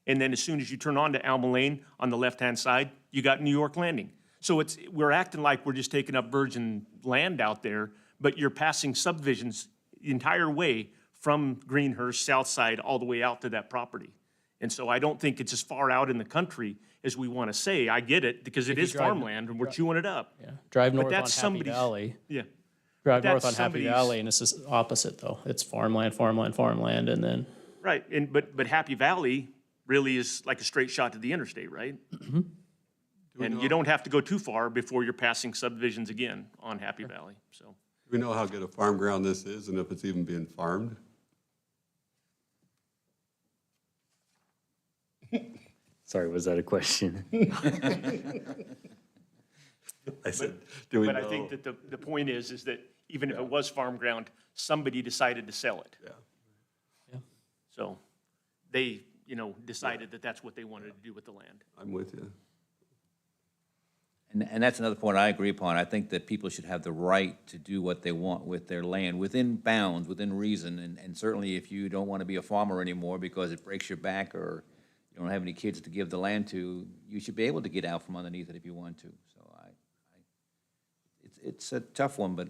And then as soon as you turn onto Alma Lane, on the left-hand side, you got New York Landing. So we're acting like we're just taking up virgin land out there, but you're passing subdivisions the entire way from Greenhurst, Southside, all the way out to that property. And so I don't think it's as far out in the country as we want to say. I get it, because it is farmland and we're chewing it up. Yeah, drive But north on that's Happy somebody's- Valley. Yeah. Drive That's north on Happy somebody's- Valley, and it's just opposite though. It's farmland, farmland, farmland, and then, Right, and, but Happy Valley really is like a straight shot to the interstate, right? And you don't have to go too far before you're passing subdivisions again on Happy Valley, so. Do we know how good a farm ground this is and if it's even being farmed? Sorry, was that a question? I said, do we know? But I think that the point is that even if it was farm ground, somebody decided to sell it. Yeah, So they, decided that that's what they wanted to do with the land. I'm with you. And that's another point I agree upon. I think that people should have the right to do what they want with their land, within bounds, within reason. And certainly if you don't want to be a farmer anymore because it breaks your back or you don't have any kids to give the land to, you should be able to get out from underneath it if you want to. So it's a tough one, but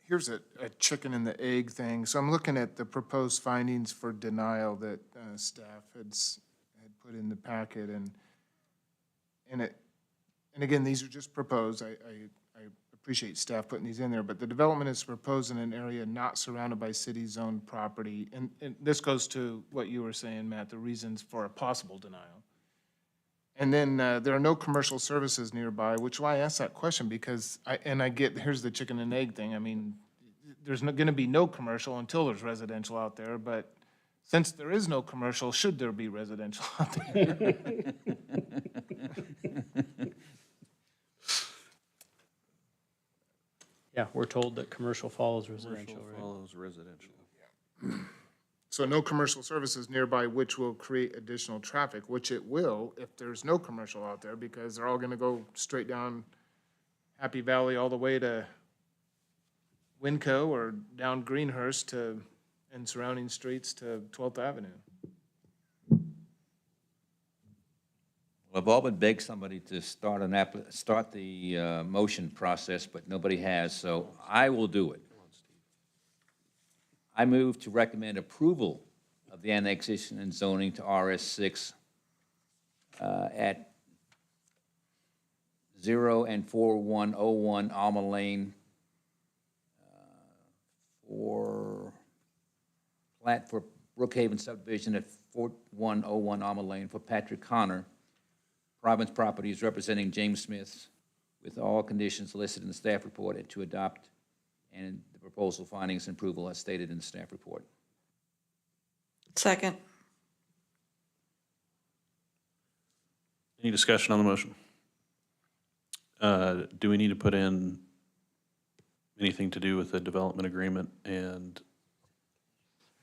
Here's a chicken and the egg thing. So I'm looking at the proposed findings for denial that staff had put in the packet, and again, these are just proposed. I appreciate staff putting these in there, but the development is proposed in an area not surrounded by city-zoned property. And this goes to what you were saying, Matt, the reasons for a possible denial. And then there are no commercial services nearby, which why I asked that question, because I get, here's the chicken and egg thing. I mean, there's going to be no commercial until there's residential out there, but since there is no commercial, should there be residential out there? yeah, we're told that commercial follows residential, right? Follows residential. So no commercial services nearby, which will create additional traffic, which it will if there's no commercial out there, because they're all gonna go straight down Happy Valley all the way to Winco or down Greenhurst and surrounding streets to 12th Avenue. Well, I've all but begged somebody to start the motion process, but nobody has, so I will do it. I move to recommend approval of the annexation and zoning to RS6 at 0 and 4101 Alma Lane for plat for Brookhaven subdivision at 4101 Alma Lane for Patrick Connor, Province Properties representing James Smith, with all conditions listed in the staff report, and to adopt and the proposal findings and approval as stated in the staff report. Second. Any discussion on the motion? Do we need to put in anything to do with the development agreement and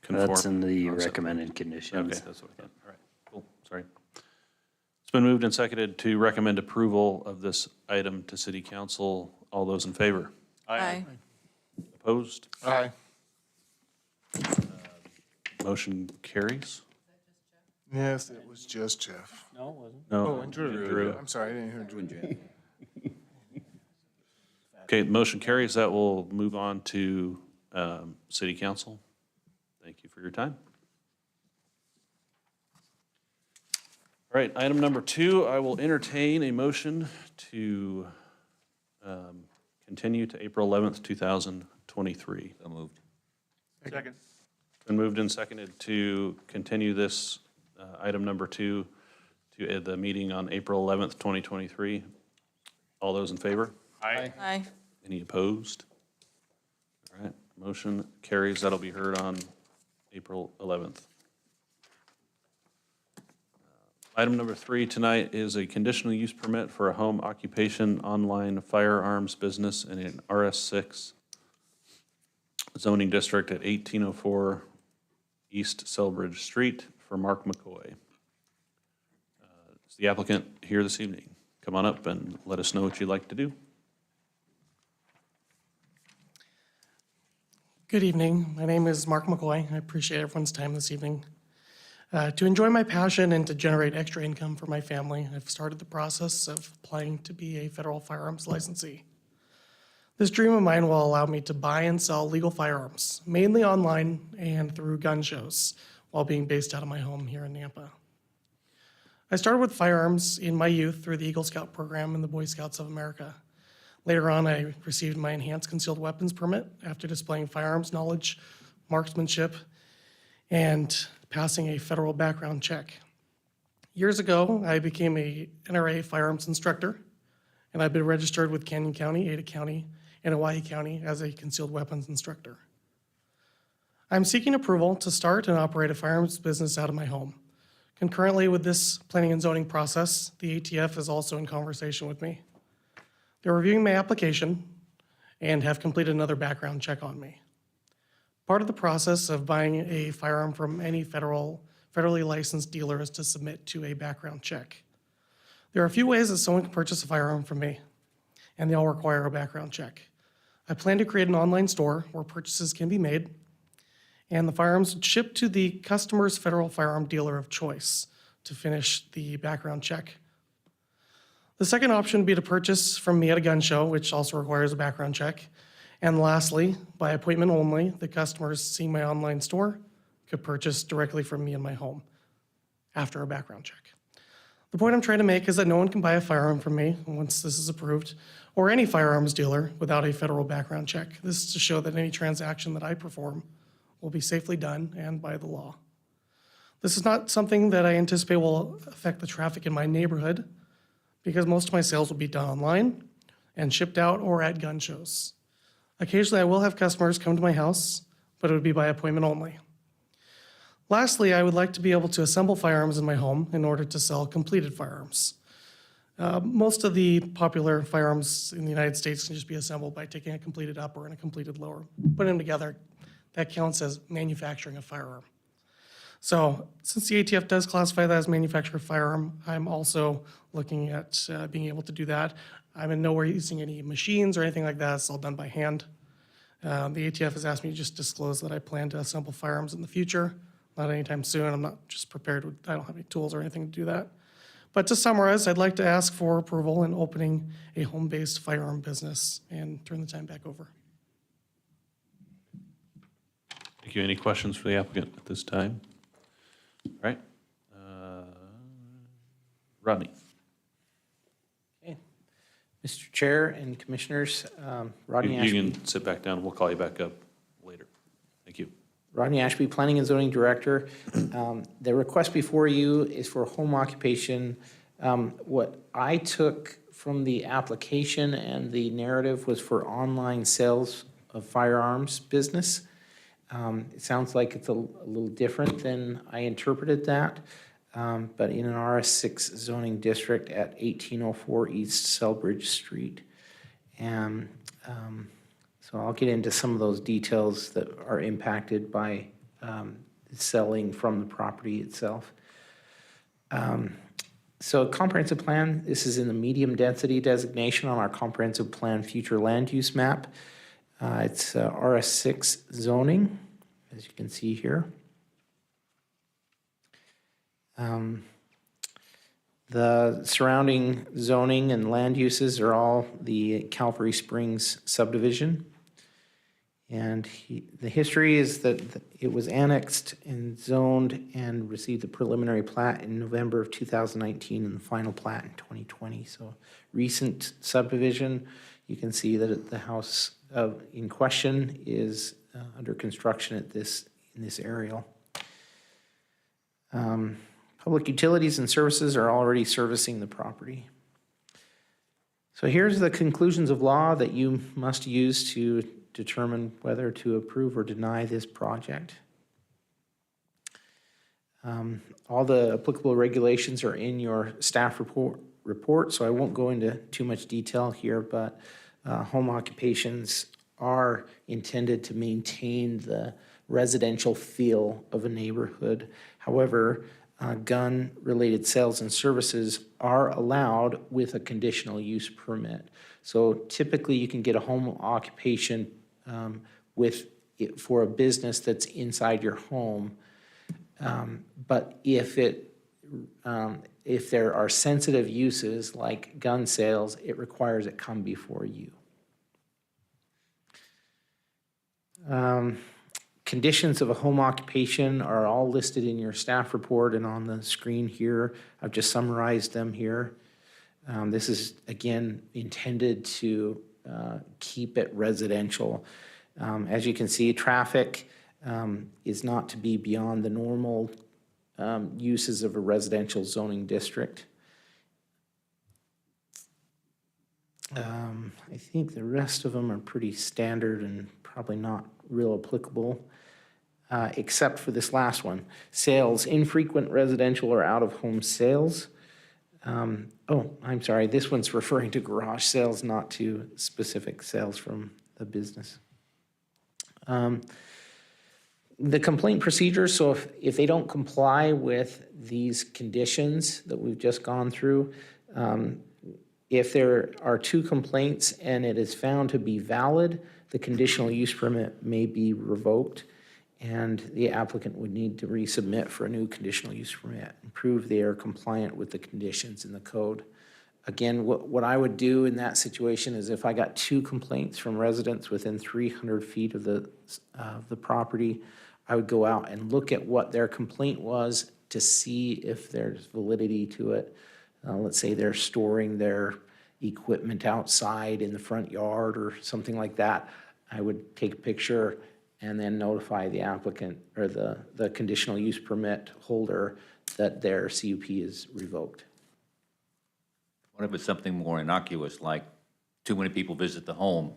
conform? That's in the Oh, so- recommended Okay, conditions. that's what I thought. All right, cool, sorry. It's been moved and seconded to recommend approval of this item to city council. All those in favor? Aye. Opposed? Aye. Motion carries. Yes, it was just Jeff. No, it wasn't. No. Oh, and Drew. I'm sorry, I didn't hear Drew. Okay, the motion carries. That will move on to city council. Thank you for your time. All right, item number 2, I will entertain a motion to continue to April 11th, 2023. So moved. Second. Been moved and seconded to continue this item number 2 to the meeting on April 11th, 2023. All those in favor? Aye. Aye. Any opposed? All right, motion carries. That'll be heard on April 11th. Item number 3 tonight is a conditional use permit for a home occupation online firearms business in an RS6 zoning district at 1804 East Selbridge Street for Mark McCoy. Is the applicant here this evening? Come on up and let us know what you'd like to do. Good evening. My name is Mark McCoy. I appreciate everyone's time this evening. To enjoy my passion and to generate extra income for my family, I've started the process of applying to be a federal firearms licensee. This dream of mine will allow me to buy and sell legal firearms, mainly online and through gun shows, while being based out of my home here in Nampa. I started with firearms in my youth through the Eagle Scout program in the Boy Scouts of America. Later on, I received my enhanced concealed weapons permit after displaying firearms knowledge, marksmanship, and passing a federal background check. Years ago, I became a NRA firearms instructor, and I've been registered with Canyon County, Ada County, and Hawaii County as a concealed weapons instructor. I'm seeking approval to start and operate a firearms business out of my home. Concurrently with this planning and zoning process, the ATF is also in conversation with me. They're reviewing my application and have completed another background check on me. Part of the process of buying a firearm from any federally licensed dealer is to submit to a background check. There are a few ways that someone can purchase a firearm from me, and they all require a background check. I plan to create an online store where purchases can be made, and the firearms would ship to the customer's federal firearm dealer of choice to finish the background check. The second option would be to purchase from me at a gun show, which also requires a background check. And lastly, by appointment only, the customers seeing my online store could purchase directly from me in my home after a background check. The point I'm trying to make is that no one can buy a firearm from me once this is approved, or any firearms dealer without a federal background check. This is to show that any transaction that I perform will be safely done and by the law. This is not something that I anticipate will affect the traffic in my neighborhood, because most of my sales will be done online and shipped out or at gun shows. Occasionally, I will have customers come to my house, but it would be by appointment only. Lastly, I would like to be able to assemble firearms in my home in order to sell completed firearms. Most of the popular firearms in the United States can just be assembled by taking a completed upper and a completed lower, putting them together. That counts as manufacturing a firearm. So since the ATF does classify that as manufacturer firearm, I'm also looking at being able to do that. I'm in nowhere using any machines or anything like that. It's all done by hand. The ATF has asked me to just disclose that I plan to assemble firearms in the future, not anytime soon. I'm not just prepared with, I don't have any tools or anything to do that. But to summarize, I'd like to ask for approval in opening a home-based firearm business and turn the time back over. Thank you. Any questions for the applicant at this time? All right. Rodney? Okay. Mr. Chair and Commissioners, Rodney Ashby. You can sit back down. We'll call you back up later. Thank you. Rodney Ashby, Planning and Zoning Director. The request before you is for home occupation. What I took from the application and the narrative was for online sales of firearms business. It sounds like it's a little different than I interpreted that, but in an RS6 zoning district at 1804 East Selbridge Street. And so I'll get into some of those details that are impacted by selling from the property itself. So comprehensive plan, this is in the medium density designation on our comprehensive plan future land use map. It's RS6 zoning, as you can see here. The surrounding zoning and land uses are all the Calvary Springs subdivision. And the history is that it was annexed and zoned and received the preliminary plat in November of 2019 and the final plat in 2020. So recent subdivision, you can see that the house in question is under construction in this aerial. Public utilities and services are already servicing the property. So here's the conclusions of law that you must use to determine whether to approve or deny this project. All the applicable regulations are in your staff report, so I won't go into too much detail here, but home occupations are intended to maintain the residential feel of a neighborhood. However, gun-related sales and services are allowed with a conditional use permit. So typically you can get a home occupation for a business that's inside your home. But if there are sensitive uses like gun sales, it requires it come before you. Conditions of a home occupation are all listed in your staff report and on the screen here. I've just summarized them here. This is, again, intended to keep it residential. As you can see, traffic is not to be beyond the normal uses of a residential zoning district. I think the rest of them are pretty standard and probably not real applicable, except for this last one. Sales, infrequent residential or out-of-home sales. Oh, I'm sorry, this one's referring to garage sales, not to specific sales from the business. The complaint procedure, so if they don't comply with these conditions that we've just gone through, if there are 2 complaints and it is found to be valid, the conditional use permit may be revoked, and the applicant would need to resubmit for a new conditional use permit and prove they are compliant with the conditions in the code. Again, what I would do in that situation is if I got 2 complaints from residents within 300 feet of the property, I would go out and look at what their complaint was to see if there's validity to it. Let's say they're storing their equipment outside in the front yard or something like that. I would take a picture and then notify the applicant or the conditional use permit holder that their CUP is revoked. What if it's something more innocuous, like too many people visit the home?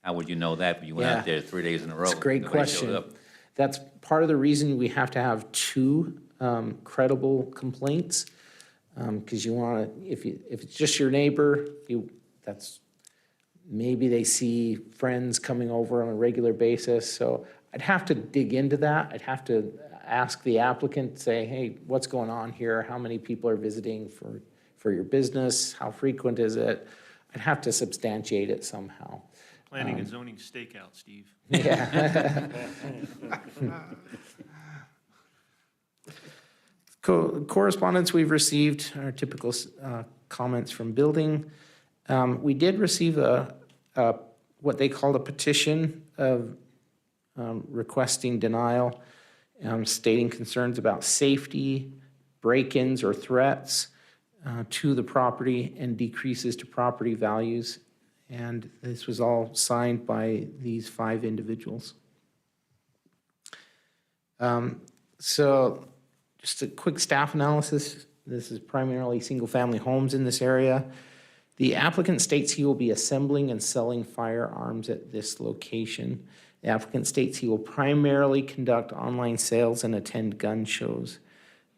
How would you know that when you went out there 3 days in a row? That's a great nobody showed question. up? That's part of the reason we have to have 2 credible complaints. Because you want to, if it's just your neighbor, that's maybe they see friends coming over on a regular basis. So I'd have to dig into that. I'd have to ask the applicant, say, hey, what's going on here? How many people are visiting for your business? How frequent is it? I'd have to substantiate it somehow. Planning and zoning stakeout, Steve. Yeah. Correspondence we've received are typical comments from building. We did receive what they called a petition of requesting denial, stating concerns about safety, break-ins or threats to the property, and decreases to property values. And this was all signed by these 5 individuals. So just a quick staff analysis. This is primarily single-family homes in this area. The applicant states he will be assembling and selling firearms at this location. The applicant states he will primarily conduct online sales and attend gun shows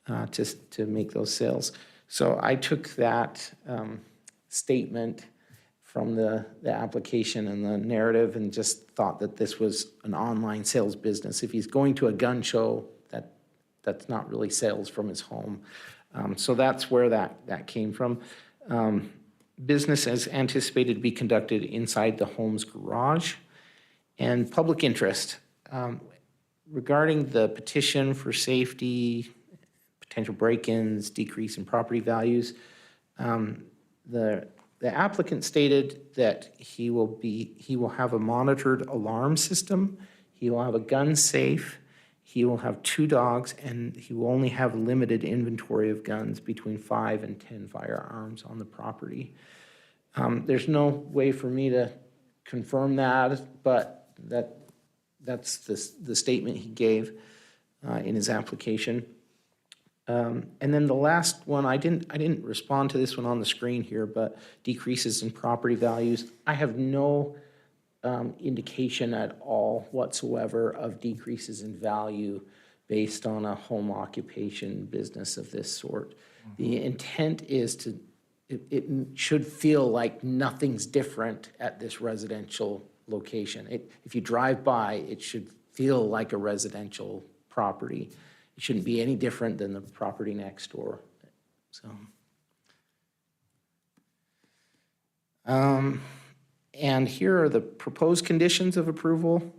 to make those sales. So I took that statement from the application and the narrative and just thought that this was an online sales business. If he's going to a gun show, that's not really sales from his home. So that's where that came from. Business is anticipated to be conducted inside the home's garage. And public interest. Regarding the petition for safety, potential break-ins, decrease in property values, the applicant stated that he will have a monitored alarm system, he will have a gun safe, he will have 2 dogs, and he will only have limited inventory of guns, between 5 and 10 firearms on the property. There's no way for me to confirm that, but that's the statement he gave in his application. And then the last one, I didn't respond to this one on the screen here, but decreases in property values. I have no indication at all whatsoever of decreases in value based on a home occupation business of this sort. The intent is it should feel like nothing's different at this residential location. If you drive by, it should feel like a residential property. It shouldn't be any different than the property next door. So, and here are the proposed conditions of approval.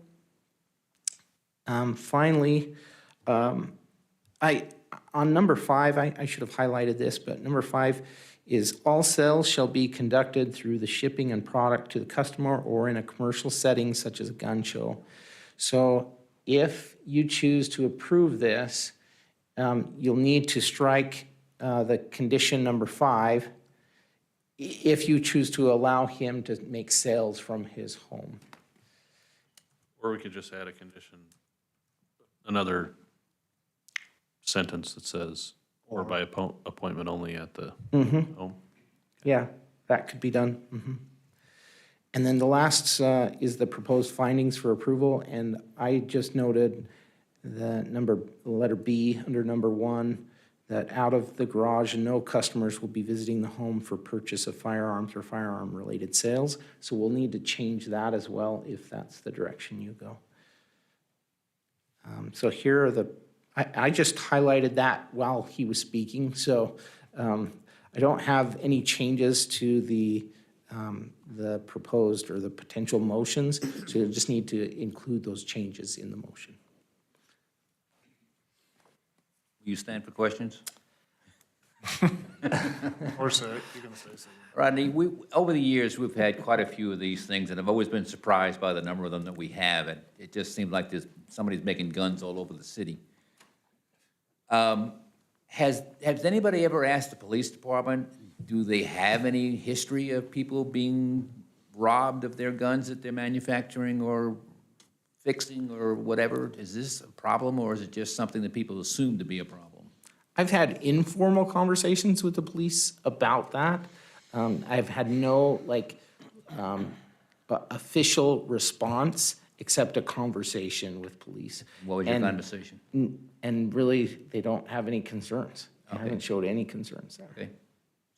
Finally, on number 5, I should have highlighted this, but number 5 is all sales shall be conducted through the shipping and product to the customer or in a commercial setting such as a gun show. So if you choose to approve this, you'll need to strike the condition number 5 if you choose to allow him to make sales from his home. Or we could just add a condition, another sentence that says, or by appointment only at the home. Yeah, that could be done. And then the last is the proposed findings for approval, and I just noted the letter B under number 1, that out of the garage, no customers will be visiting the home for purchase of firearms or firearm-related sales. So we'll need to change that as well if that's the direction you go. So here are I just highlighted that while he was speaking, so I don't have any changes to the proposed or the potential motions, so you'll just need to include those changes in the motion. Will you stand for questions? Or say, you're gonna say something. Rodney, over the years, we've had quite a few of these things, and I've always been surprised by the number of them that we have, and it just seems like somebody's making guns all over the city. Has anybody ever asked the police department, do they have any history of people being robbed of their guns that they're manufacturing or fixing or whatever? Is this a problem, or is it just something that people assume to be a problem? I've had informal conversations with the police about that. I've had no official response except a conversation with police. What was your conversation? And really, they don't have any concerns. They Okay. haven't showed any concerns there. Okay,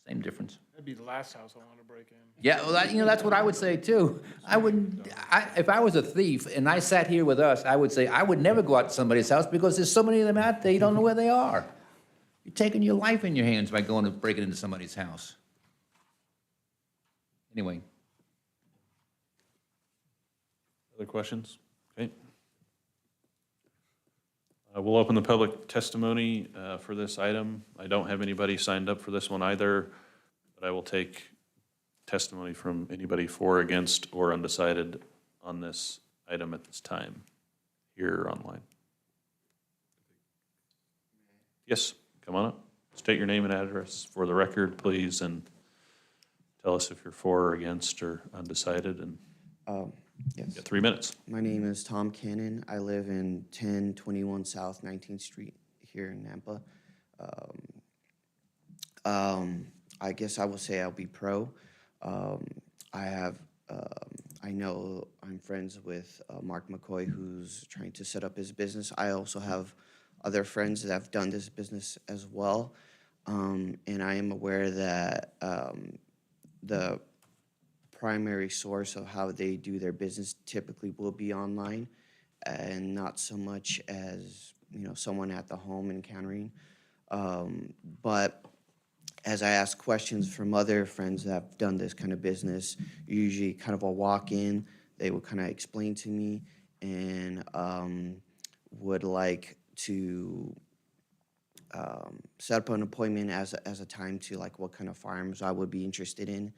same difference. That'd be the last house I wanted to break in. Yeah, well, that's what I would say too. If I was a thief and I sat here with us, I would say, I would never go out to somebody's house because there's so many of them out there, you don't know where they are. You're taking your life in your hands by going and breaking into somebody's house. Anyway. Other questions? Okay. We'll open the public testimony for this item. I don't have anybody signed up for this one either, but I will take testimony from anybody for, against, or undecided on this item at this time, here or online. Yes, come on up. State your name and address for the record, please, and tell us if you're for or against or undecided, and you Yes. got 3 minutes. My name is Tom Cannon. I live in 1021 South 19th Street here in Nampa. I guess I will say I'll be pro. I know I'm friends with Mark McCoy, who's trying to set up his business. I also have other friends that have done this business as well. And I am aware that the primary source of how they do their business typically will be online and not so much as, someone at the home encountering. But as I ask questions from other friends that have done this kind of business, usually kind of a walk-in, they will kind of explain to me and would like to set up an appointment as a time to like what kind of firearms I would be interested in.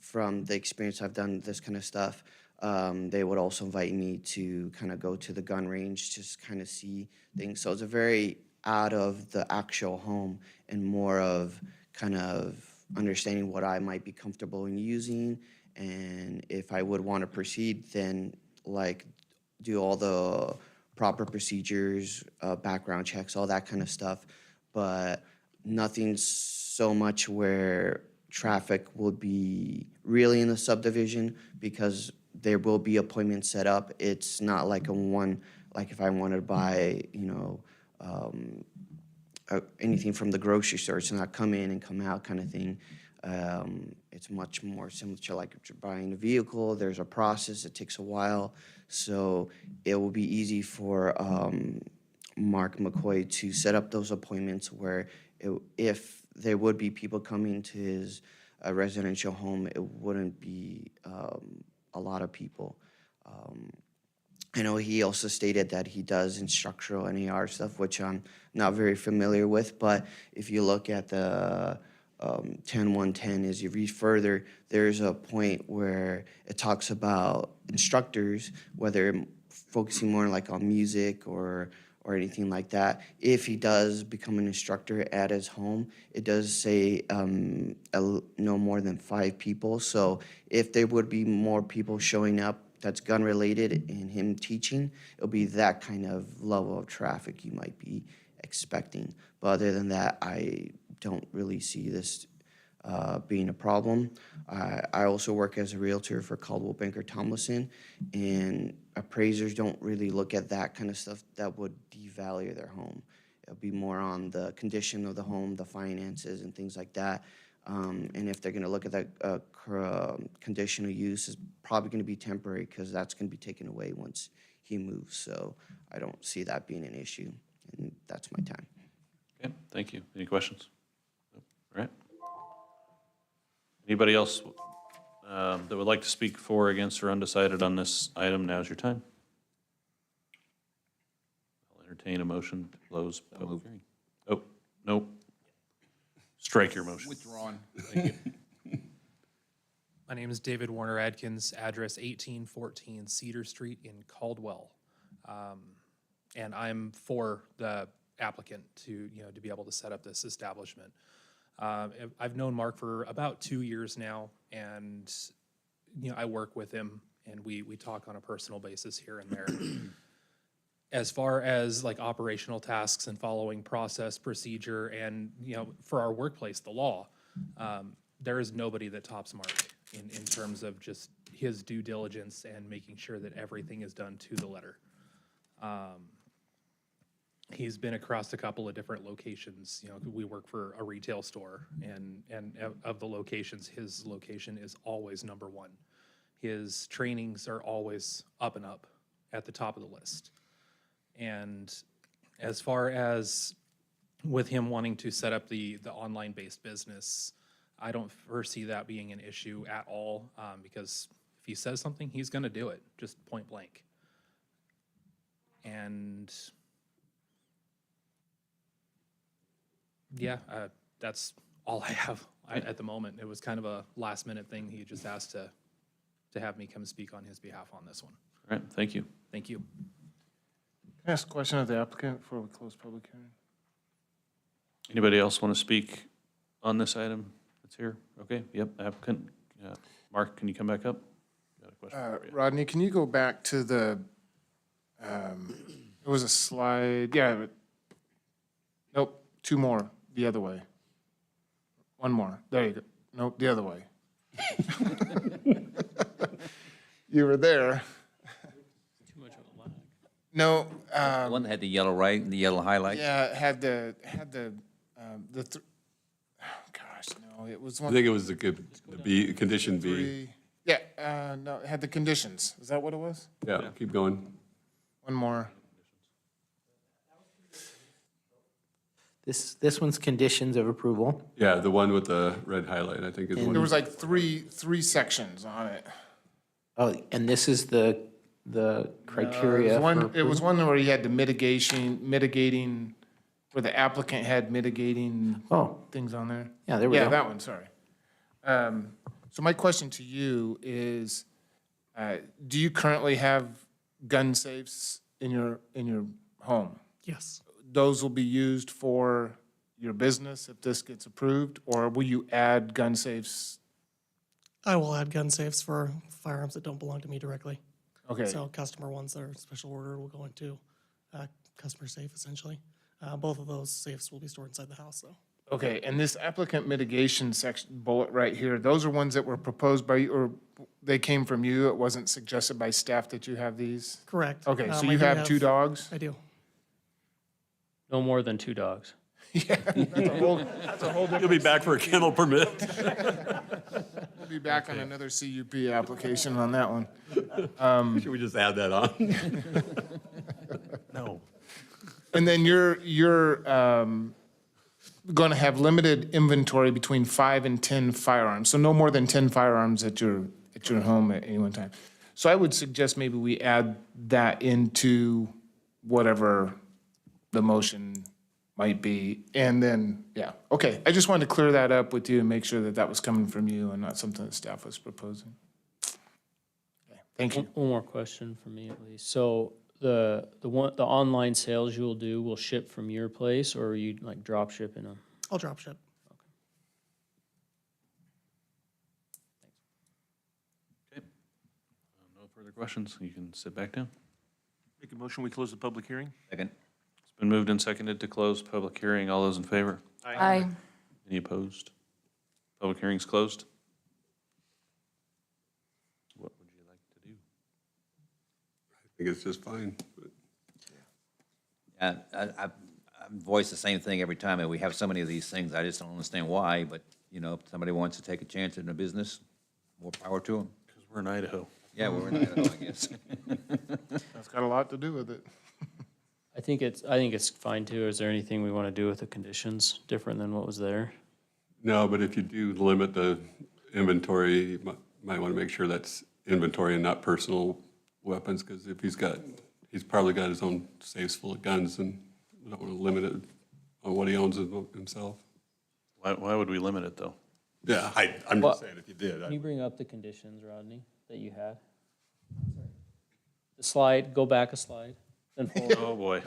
From the experience I've done this kind of stuff, they would also invite me to kind of go to the gun range, just kind of see things. So it's a very out of the actual home and more of kind of understanding what I might be comfortable in using. And if I would want to proceed, then like do all the proper procedures, background checks, all that kind of stuff. But nothing so much where traffic will be really in the subdivision because there will be appointments set up. It's not like like if I wanted to buy, anything from the grocery store, it's not come in and come out kind of thing. It's much more similar to like if you're buying a vehicle, there's a process, it takes a while. So it will be easy for Mark McCoy to set up those appointments where if there would be people coming to his residential home, it wouldn't be a lot of people. I know he also stated that he does instructional and AR stuff, which I'm not very familiar with, but if you look at the 10.110, as you read further, there's a point where it talks about instructors, whether focusing more like on music or anything like that. If he does become an instructor at his home, it does say no more than 5 people. So if there would be more people showing up that's gun related and him teaching, it'll be that kind of level of traffic you might be expecting. But other than that, I don't really see this being a problem. I also work as a realtor for Caldwell Banker Tomlinson, and appraisers don't really look at that kind of stuff that would devalue their home. It'll be more on the condition of the home, the finances, and things like that. And if they're going to look at that conditional use, it's probably going to be temporary because that's going to be taken away once he moves. So I don't see that being an issue, and that's my time. Okay, thank you. Any questions? All right. Anybody else that would like to speak for, against, or undecided on this item? Now's your time. I'll entertain a motion to close public hearing. Oh, nope. Strike your motion. Withdrawn. Thank you. My name is David Warner Adkins, address 1814 Cedar Street in Caldwell. And I'm for the applicant to be able to set up this establishment. I've known Mark for about 2 years now, and I work with him, and we talk on a personal basis here and there. As far as like operational tasks and following process, procedure, and for our workplace, the law, there is nobody that tops Mark in terms of just his due diligence and making sure that everything is done to the letter. He's been across a couple of different locations. We work for a retail store, and of the locations, his location is always number one. His trainings are always up and up at the top of the list. And as far as with him wanting to set up the online-based business, I don't foresee that being an issue at all, because if he says something, he's going to do it, just point blank. And yeah, that's all I have at the moment. It was kind of a last minute thing. He just asked to have me come speak on his behalf on this one. All right, thank you. Thank you. Can I ask a question of the applicant before we close public hearing? Anybody else want to speak on this item that's here? Okay, yep, applicant. Mark, can you come back up? Got a question for you. Rodney, can you go back to the, it was a slide, yeah, but, nope, two more, the other way. One more, there you go. Nope, the other way. You were there. Too much of a lag. No, The one that had the yellow right, the yellow highlight? yeah, it had the, oh, gosh, no, it was I one. think it was the B, condition B. three- Yeah, no, it had the conditions. Is that what it was? Yeah, keep going. One more. This one's conditions of approval. Yeah, the one with the red highlight, I think is the There one. was like three sections on it. Oh, and this is the criteria for It was one where you had the mitigating, where the applicant had mitigating Oh, things on there. yeah, there we Yeah, go. that one, sorry. So my question to you is, do you currently have gun safes in your home? Yes. Those will be used for your business if this gets approved, or will you add gun safes? I will add gun safes for firearms that don't belong to me directly. Okay, So customer ones that are special order will go into customer safe essentially. Both of those safes will be stored inside the house though. okay, and this applicant mitigation section bullet right here, those are ones that were proposed by you, or they came from you? It wasn't suggested by staff that you have these? Correct. Okay, so I you do have 2 dogs? I do. No more than 2 dogs. Yeah, that's a whole You'll be back for a kennel permit. We'll be back on another CUP application on that one. Should we just add that on? No. And then you're going to have limited inventory between 5 and 10 firearms, so no more than 10 firearms at your home at any one time. So I would suggest maybe we add that into whatever the motion might be, and then, yeah, okay. I just wanted to clear that up with you and make sure that that was coming from you and not something that staff was proposing. Okay, thank you. One more question for me at least. So the online sales you will do will ship from your place, or are you like drop shipping them? I'll drop ship. No further questions. You can sit back down. Make a motion, we close the public hearing? Second. It's been moved and seconded to close public hearing. All those in favor? Aye. Any opposed? Public hearing's closed. What would you like to do? I think it's just fine. but- I voice the same thing every time, and we have so many of these things, I just don't understand why, but, you know, if somebody wants to take a chance in a business, more power to them. Because we're in Idaho. Yeah, we're in Idaho, I guess. That's got a lot to do with it. I think it's fine too. Is there anything we want to do with the conditions different than what was there? No, but if you do limit the inventory, you might want to make sure that's inventory and not personal weapons, because if he's probably got his own safes full of guns, and we don't want to limit it on what he owns himself. Why would we limit it, though? Yeah, I'm Well, just saying if you did. Can you bring up the conditions, Rodney, that you had? The slide, go back a slide, then forward. Oh, boy.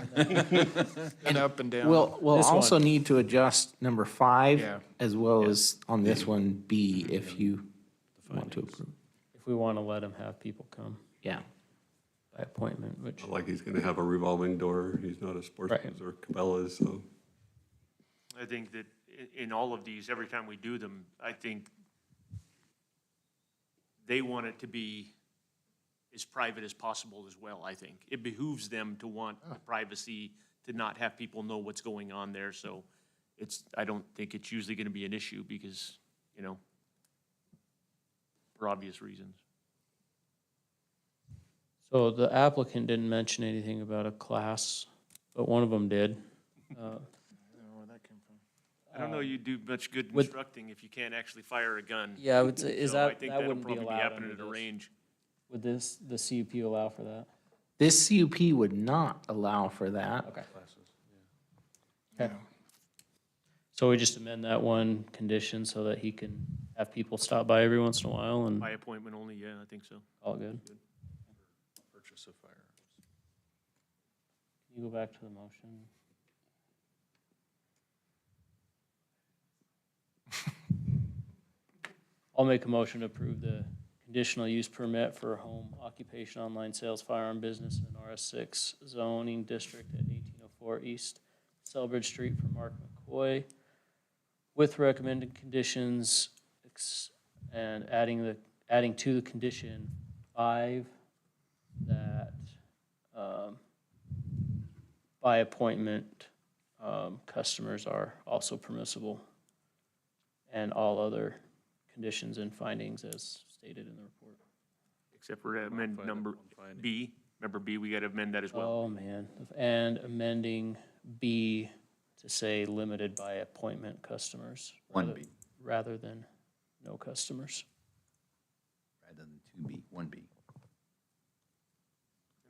And up and down. We'll This also one. need to adjust number 5 Yeah. as well as on this one, B, if you want to approve. If we want to let them have people come Yeah. by appointment, which, Not like he's going to have a revolving door. He's not a sportsman or Cabela's, so. I think that in all of these, every time we do them, I think they want it to be as private as possible as well, I think. It behooves them to want the privacy, to not have people know what's going on there, so I don't think it's usually gonna be an issue because, you know, for obvious reasons. so the applicant didn't mention anything about a class, but one of them did. I don't know you do much good With- instructing if you can't actually fire a gun. Yeah, I would say, is So I that, think that that'll wouldn't be probably allowed happening under at a this. range. Would the CUP allow for that? This CUP would not allow for that. Okay. So we just amend that one condition so that he can have people stop by every once in a while and By appointment only, yeah, I think so. all good. Purchase of firearms. Can you go back to the motion? I'll make a motion to approve the conditional use permit for a home occupation online sales firearm business in an RS6 zoning district at 1804 East Selbridge Street for Mark McCoy with recommended conditions and adding to the condition 5 that by appointment customers are also permissible, and all other conditions and findings as stated in the report. Except for amend number finding. B. Remember B, we got to amend that as well. Oh, man. And amending B to say limited by appointment customers. 1B. Rather than no customers. Rather than 2B, 1B. And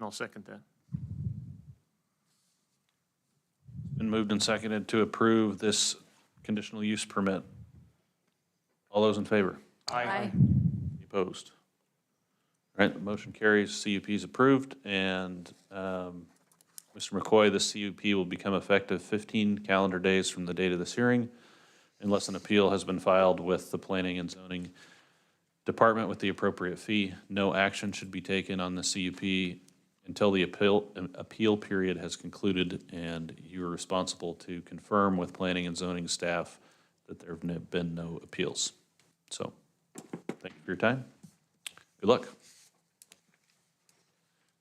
I'll second that. Been moved and seconded to approve this conditional use permit. All those in favor? Aye. Any opposed? All right, the motion carries, CUP is approved, and Mr. McCoy, this CUP will become effective 15 calendar days from the date of this hearing, unless an appeal has been filed with the Planning and Zoning Department with the appropriate fee. No action should be taken on the CUP until the appeal period has concluded, and you are responsible to confirm with Planning and Zoning staff that there have been no appeals. So, thank you for your time. Good luck.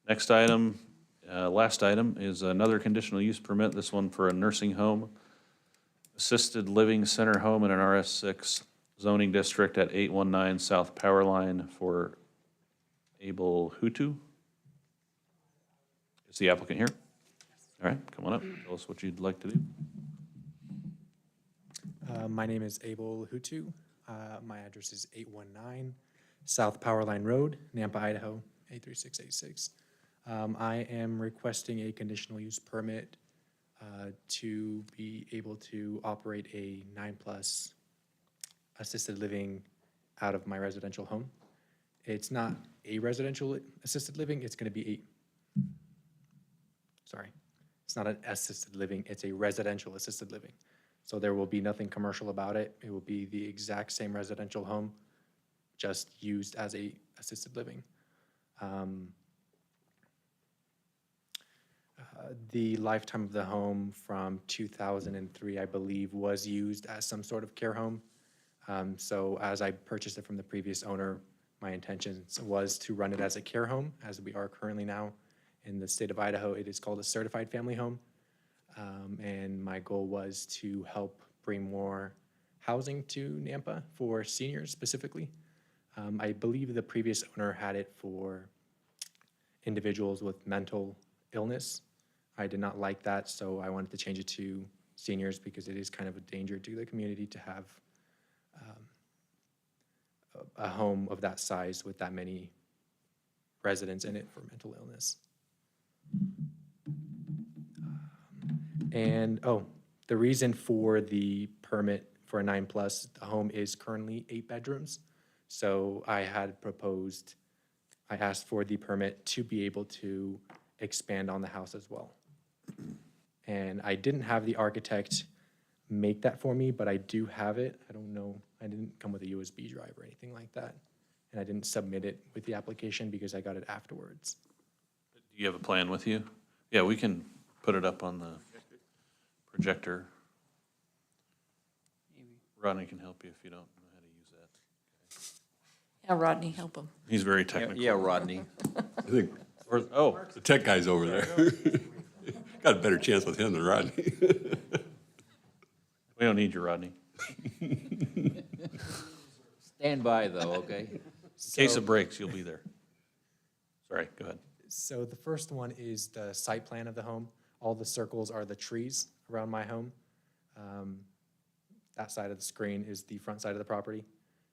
Next item, last item, is another conditional use permit, this one for a nursing home, assisted living center home in an RS6 zoning district at 819 South Power Line for Abel Hutu. Is the applicant here? All right, come on up, tell us what you'd like to do. My name is Abel Hutu. My address is 819 South Power Line Road, Nampa, Idaho, 83686. I am requesting a conditional use permit to be able to operate a 9+ assisted living out of my residential home. It's not a residential assisted living, it's going to be it's not an assisted living, it's a residential assisted living. So there will be nothing commercial about it. It will be the exact same residential home, just used as a assisted living. The lifetime of the home from 2003, I believe, was used as some sort of care home. So as I purchased it from the previous owner, my intention was to run it as a care home, as we are currently now. In the state of Idaho, it is called a certified family home. And my goal was to help bring more housing to Nampa for seniors specifically. I believe the previous owner had it for individuals with mental illness. I did not like that, so I wanted to change it to seniors because it is kind of a danger to the community to have a home of that size with that many residents in it for mental illness. And, the reason for the permit for a 9+, the home is currently 8 bedrooms. So I asked for the permit to be able to expand on the house as well. And I didn't have the architect make that for me, but I do have it. I don't know, I didn't come with a USB drive or anything like that. And I didn't submit it with the application because I got it afterwards. Do you have a plan with you? Yeah, we can put it up on the projector. Rodney can help you if you don't know how to use that. Yeah, Rodney, help him. He's very technical. Yeah, Rodney. I think Oh, the tech guy's over there. Got a better chance with him than Rodney. we don't need you, Rodney. Stand by, though, okay? In case it breaks, you'll be there. Sorry, go ahead. So the first one is the site plan of the home. All the circles are the trees around my home. That side of the screen is the front side of the property.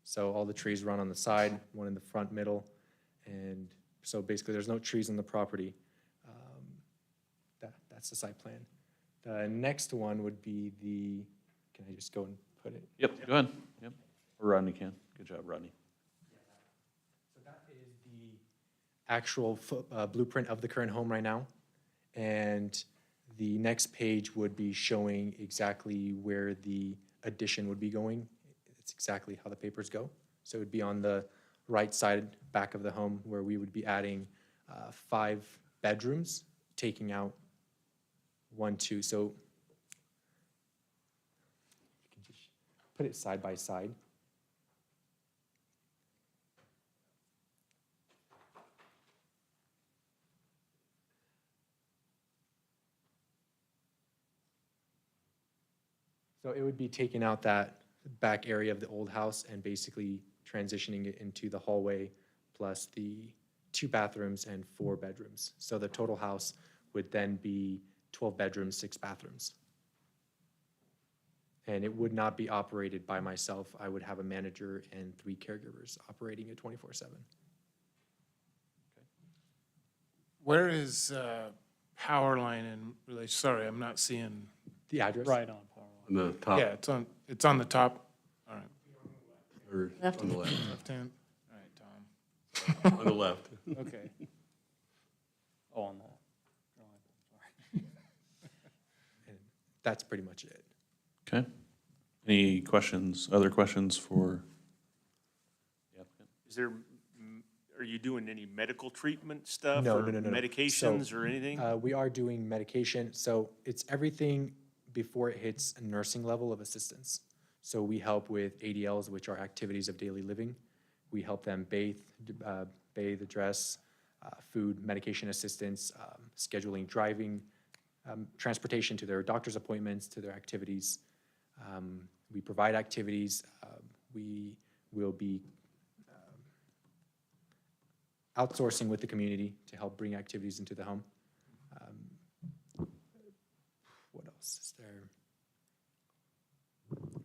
So all the trees run on the side, one in the front, middle. And so basically there's no trees on the property. That's the site plan. The next one would be the, can I just go and put it? Yep, go ahead. Yep. Or Rodney can. Good job, Rodney. So that is the actual blueprint of the current home right now. And the next page would be showing exactly where the addition would be going. It's exactly how the papers go. So it would be on the right side back of the home where we would be adding 5 bedrooms, taking out 1, 2. So you can just put it side by side. So it would be taking out that back area of the old house and basically transitioning it into the hallway plus the 2 bathrooms and 4 bedrooms. So the total house would then be 12 bedrooms, 6 bathrooms. And it would not be operated by myself. I would have a manager and 3 caregivers operating it 24/7. Where is power line in relation, sorry, I'm not seeing. The address? Right on power line. On the top, Yeah, it's on the top. All right, or Left. on the left, left hand. All right, Tom. on the left. Okay. Oh, on the, And that's pretty much it. Okay. Any questions, other questions for the applicant? Is there, are you doing any medical treatment stuff? No, or no, no, no, no. Medications So, or anything? We are doing medication, so it's everything before it hits a nursing level of assistance. So we help with ADLs, which are activities of daily living. We help them bathe, dress, food, medication assistance, scheduling, driving, transportation to their doctor's appointments, to their activities. We provide activities. We will be outsourcing with the community to help bring activities into the home. What else is there?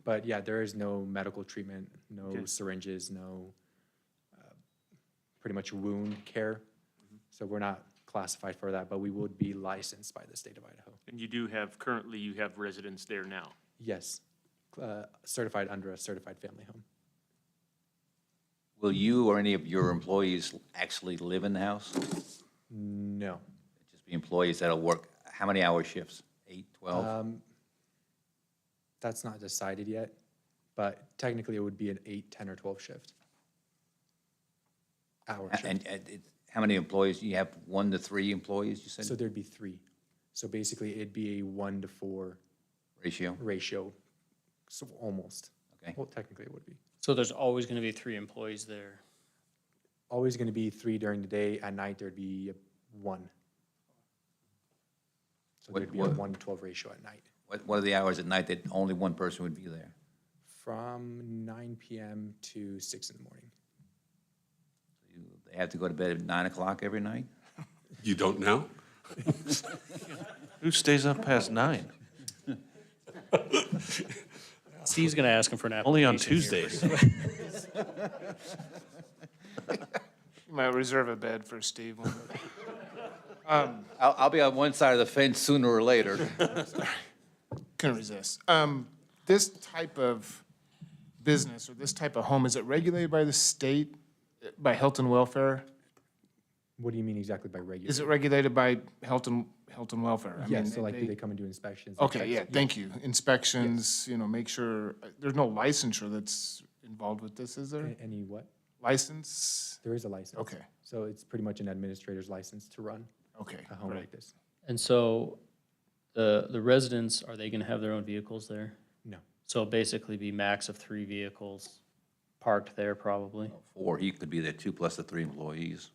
But yeah, there is no medical treatment, no Okay. syringes, no pretty much wound care. So we're not classified for that, but we would be licensed by the state of Idaho. And you do have, currently you have residents there now? Yes, certified under a certified family home. Will you or any of your employees actually live in the house? No. Just be employees that'll work, how many hour shifts? 8, 12? That's not decided yet, but technically it would be an 8, 10, or 12 shift. Hour shift. And how many employees? You have 1 to 3 employees, you So said? there'd be 3. So basically it'd be a 1 to 4 Ratio? ratio, so almost. Okay. Well, technically it would be. so there's always gonna be 3 employees there. Always gonna be 3 during the day. At night, there'd be 1. So What- there'd be a what- 1 to 12 ratio at night. What are the hours at night that only one person would be there? From 9 PM to 6 in the morning. They have to go to bed at 9 o'clock every night? You don't know? Who stays up past 9? Steve's gonna ask him for an application. Only on here. Tuesdays. You might reserve a bed for Steve. I'll be on one side of the fence sooner or later. Couldn't resist. This type of business or this type of home, is it regulated by the state, by health and welfare? What do you mean exactly by regular? Is it regulated by health and welfare? I Yes, mean, so like, do they come and do inspections? and Okay, checks? yeah, thank you. Inspections, make sure, there's no licensure that's involved with this, is there? Any what? License? There is a license. Okay. So it's pretty much an administrator's license to run Okay, a home right. like this. And so the residents, are they gonna have their own vehicles there? No. So basically be max of 3 vehicles parked there probably? 4, he could be there, 2 plus the 3 employees.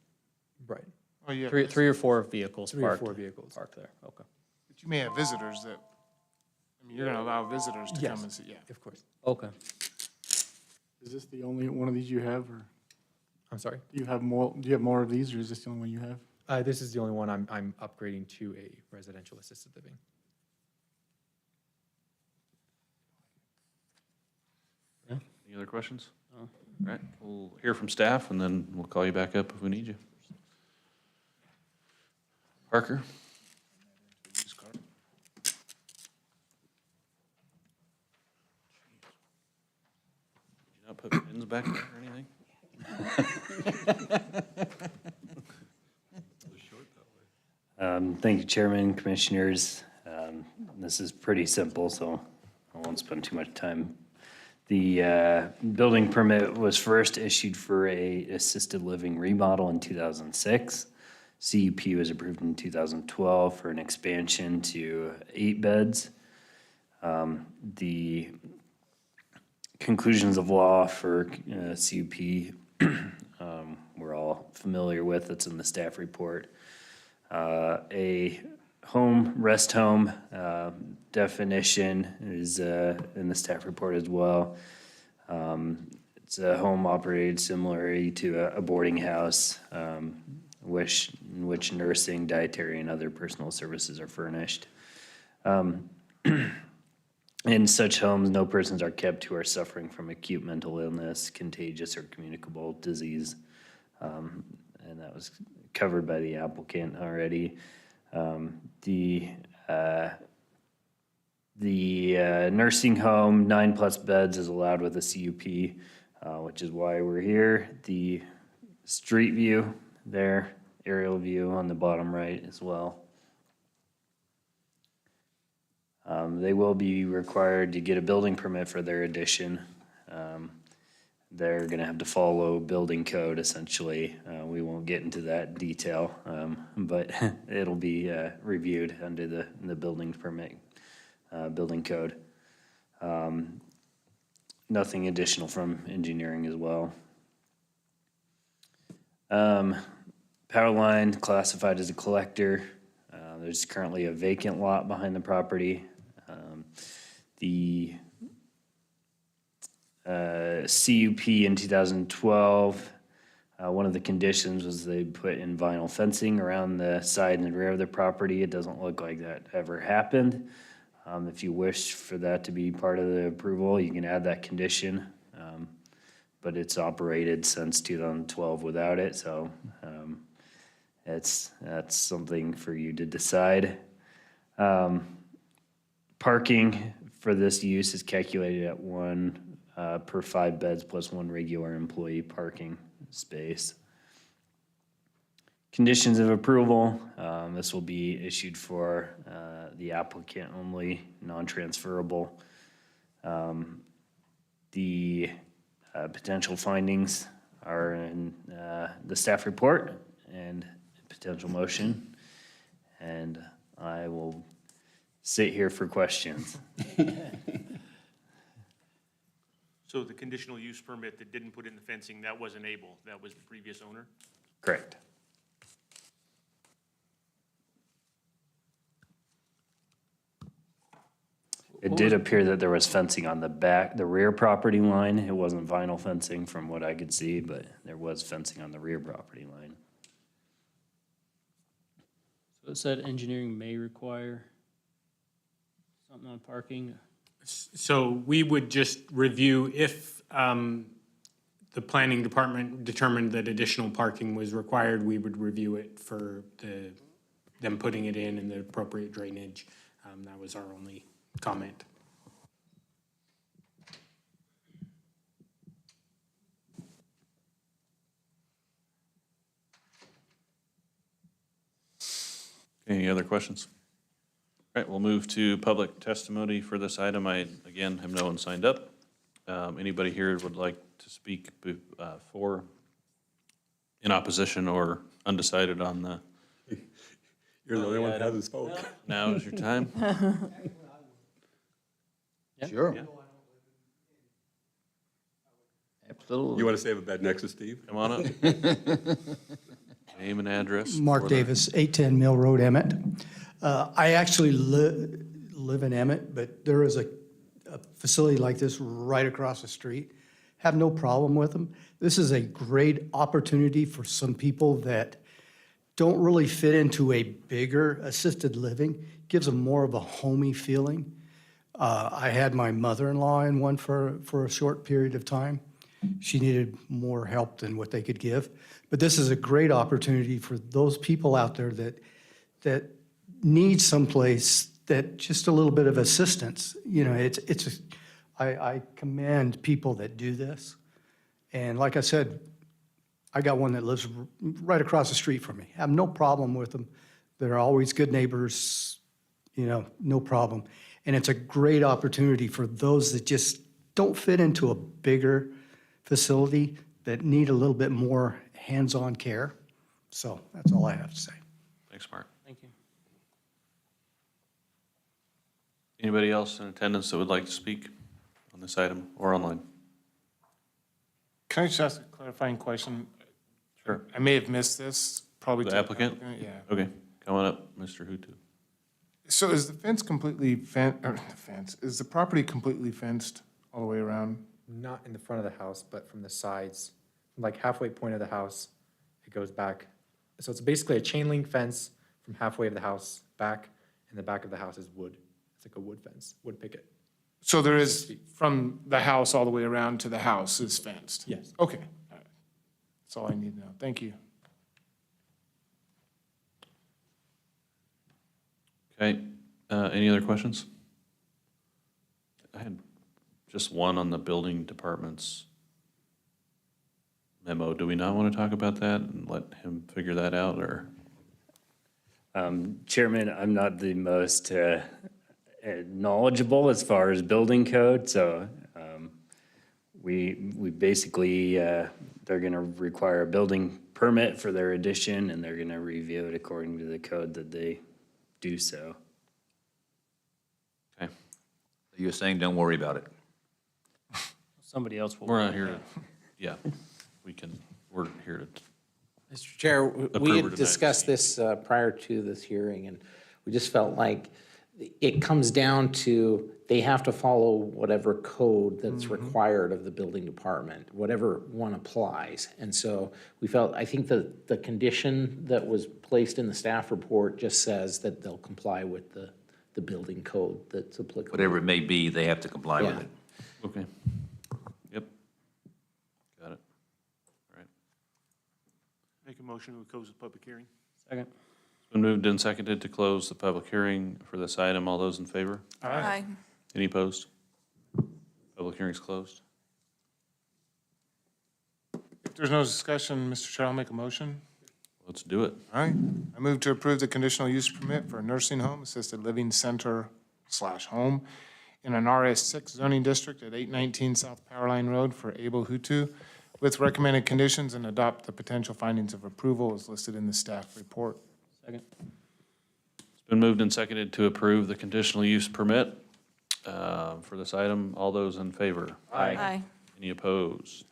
Right. Oh, yeah. 3 or 4 vehicles 3 or parked? 4 vehicles. Parked there, okay. But you may have visitors that, you're gonna allow visitors to Yes. come and see, yeah. Of course. Okay. Is this the only one of these you have, or I'm sorry? do you have more of these, or is this the only one you have? This is the only one I'm upgrading to a residential assisted living. Any other questions? No. All right, we'll hear from staff, and then we'll call you back up if we need you. Parker? back there or anything? Thank you, Chairman, Commissioners. This is pretty simple, so I won't spend too much time. The building permit was first issued for a assisted living remodel in 2006. CUP was approved in 2012 for an expansion to 8 beds. The conclusions of law for CUP we're all familiar with. It's in the staff report. A rest home definition is in the staff report as well. It's a home operated similarly to a boarding house, in which nursing, dietary, and other personal services are furnished. In such homes, no persons are kept who are suffering from acute mental illness, contagious or communicable disease. And that was covered by the applicant already. The nursing home, 9+ beds is allowed with a CUP, which is why we're here. The street view there, aerial view on the bottom right as well. They will be required to get a building permit for their addition. They're gonna have to follow building code essentially. We won't get into that detail, but it'll be reviewed under the building permit, building code. Nothing additional from engineering as well. Power line classified as a collector. There's currently a vacant lot behind the property. The CUP in 2012, one of the conditions was they put in vinyl fencing around the side and rear of the property. It doesn't look like that ever happened. If you wish for that to be part of the approval, you can add that condition. But it's operated since 2012 without it, so that's something for you to decide. Parking for this use is calculated at 1 per 5 beds plus 1 regular employee parking space. Conditions of approval, this will be issued for the applicant only, non-transferable. The potential findings are in the staff report and potential motion, and I will sit here for questions. So the conditional use permit that didn't put in the fencing, that wasn't able, that was the previous owner? Correct. It did appear that there was fencing on the back, the rear property line. It wasn't vinyl fencing from what I could see, but there was fencing on the rear property line. So it said engineering may require something on parking. So we would just review if the planning department determined that additional parking was required, we would review it for them putting it in and the appropriate drainage. That was our only comment. Any other questions? All right, we'll move to public testimony for this item. I, again, have no one signed up. Anybody here would like to speak for, in opposition or undecided on the? You're the only one that hasn't spoke. Now is your time. Sure. Yeah. Absolutely. You want to save a bed next to Steve? Come on up. Name and address. Mark for the- Davis, 810 Mill Road, Emmett. I actually live in Emmett, but there is a facility like this right across the street. Have no problem with them. This is a great opportunity for some people that don't really fit into a bigger assisted living. Gives them more of a homey feeling. I had my mother-in-law in one for a short period of time. She needed more help than what they could give. But this is a great opportunity for those people out there that need someplace that just a little bit of assistance. You know, I commend people that do this. And like I said, I got one that lives right across the street from me. Have no problem with them. They're always good neighbors, you know, no problem. And it's a great opportunity for those that just don't fit into a bigger facility that need a little bit more hands-on care. So that's all I have to say. Thanks, Mark. Thank you. Anybody else in attendance that would like to speak on this item or online? Can I just ask a clarifying question? Sure. I may have missed this, probably. The to applicant? Yeah. Okay, come on up, Mr. Hutu. So is the fence completely is the property completely fenced all the way around? Not in the front of the house, but from the sides, like halfway point of the house, it goes back. So it's basically a chain link fence from halfway of the house back, and the back of the house is wood. It's like a wood fence, wood picket. So there is, from the house all the way around to the house is fenced? Yes. Okay. All right. That's all I need to know. Thank you. Okay, any other questions? I had just one on the building department's memo. Do we not want to talk about that and let him figure that out, or? Chairman, I'm not the most knowledgeable as far as building code, so we basically, they're going to require a building permit for their addition, and they're going to review it according to the code that they do so. Okay, You're saying don't worry about it. Somebody else will. we're not here to, yeah, we're here to, Mr. Chair, Approve we or had deny discussed this prior to this hearing, and we just felt like it comes down to they have to follow whatever code that's required of the building department, whatever one applies. And so we felt, I think the condition that was placed in the staff report just says that they'll comply with the building code that's applicable. Whatever it may be, they have to comply with Yeah. it. okay. Yep. Got it. All right. Make a motion to close the public hearing. Second. It's been moved and seconded to close the public hearing for this item. All those in favor? Aye. Any opposed? Public hearing's closed. If there's no discussion, Mr. Chair, I'll make a motion. Let's do it. All right. I move to approve the conditional use permit for a nursing home, assisted living center / home in an RS6 zoning district at 819 South Powerline Road for Abel Hutu with recommended conditions and adopt the potential findings of approval as listed in the staff report. Second. It's been moved and seconded to approve the conditional use permit for this item. All those in favor? Aye. Any opposed?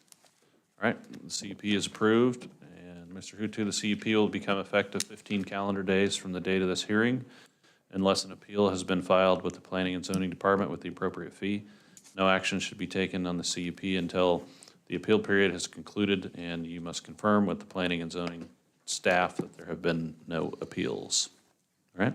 All right, the CUP is approved, and Mr. Hutu, the CUP will become effective 15 calendar days from the date of this hearing, unless an appeal has been filed with the Planning and Zoning Department with the appropriate fee. No action should be taken on the CUP until the appeal period has concluded, and you must confirm with the Planning and Zoning staff that there have been no appeals. All right?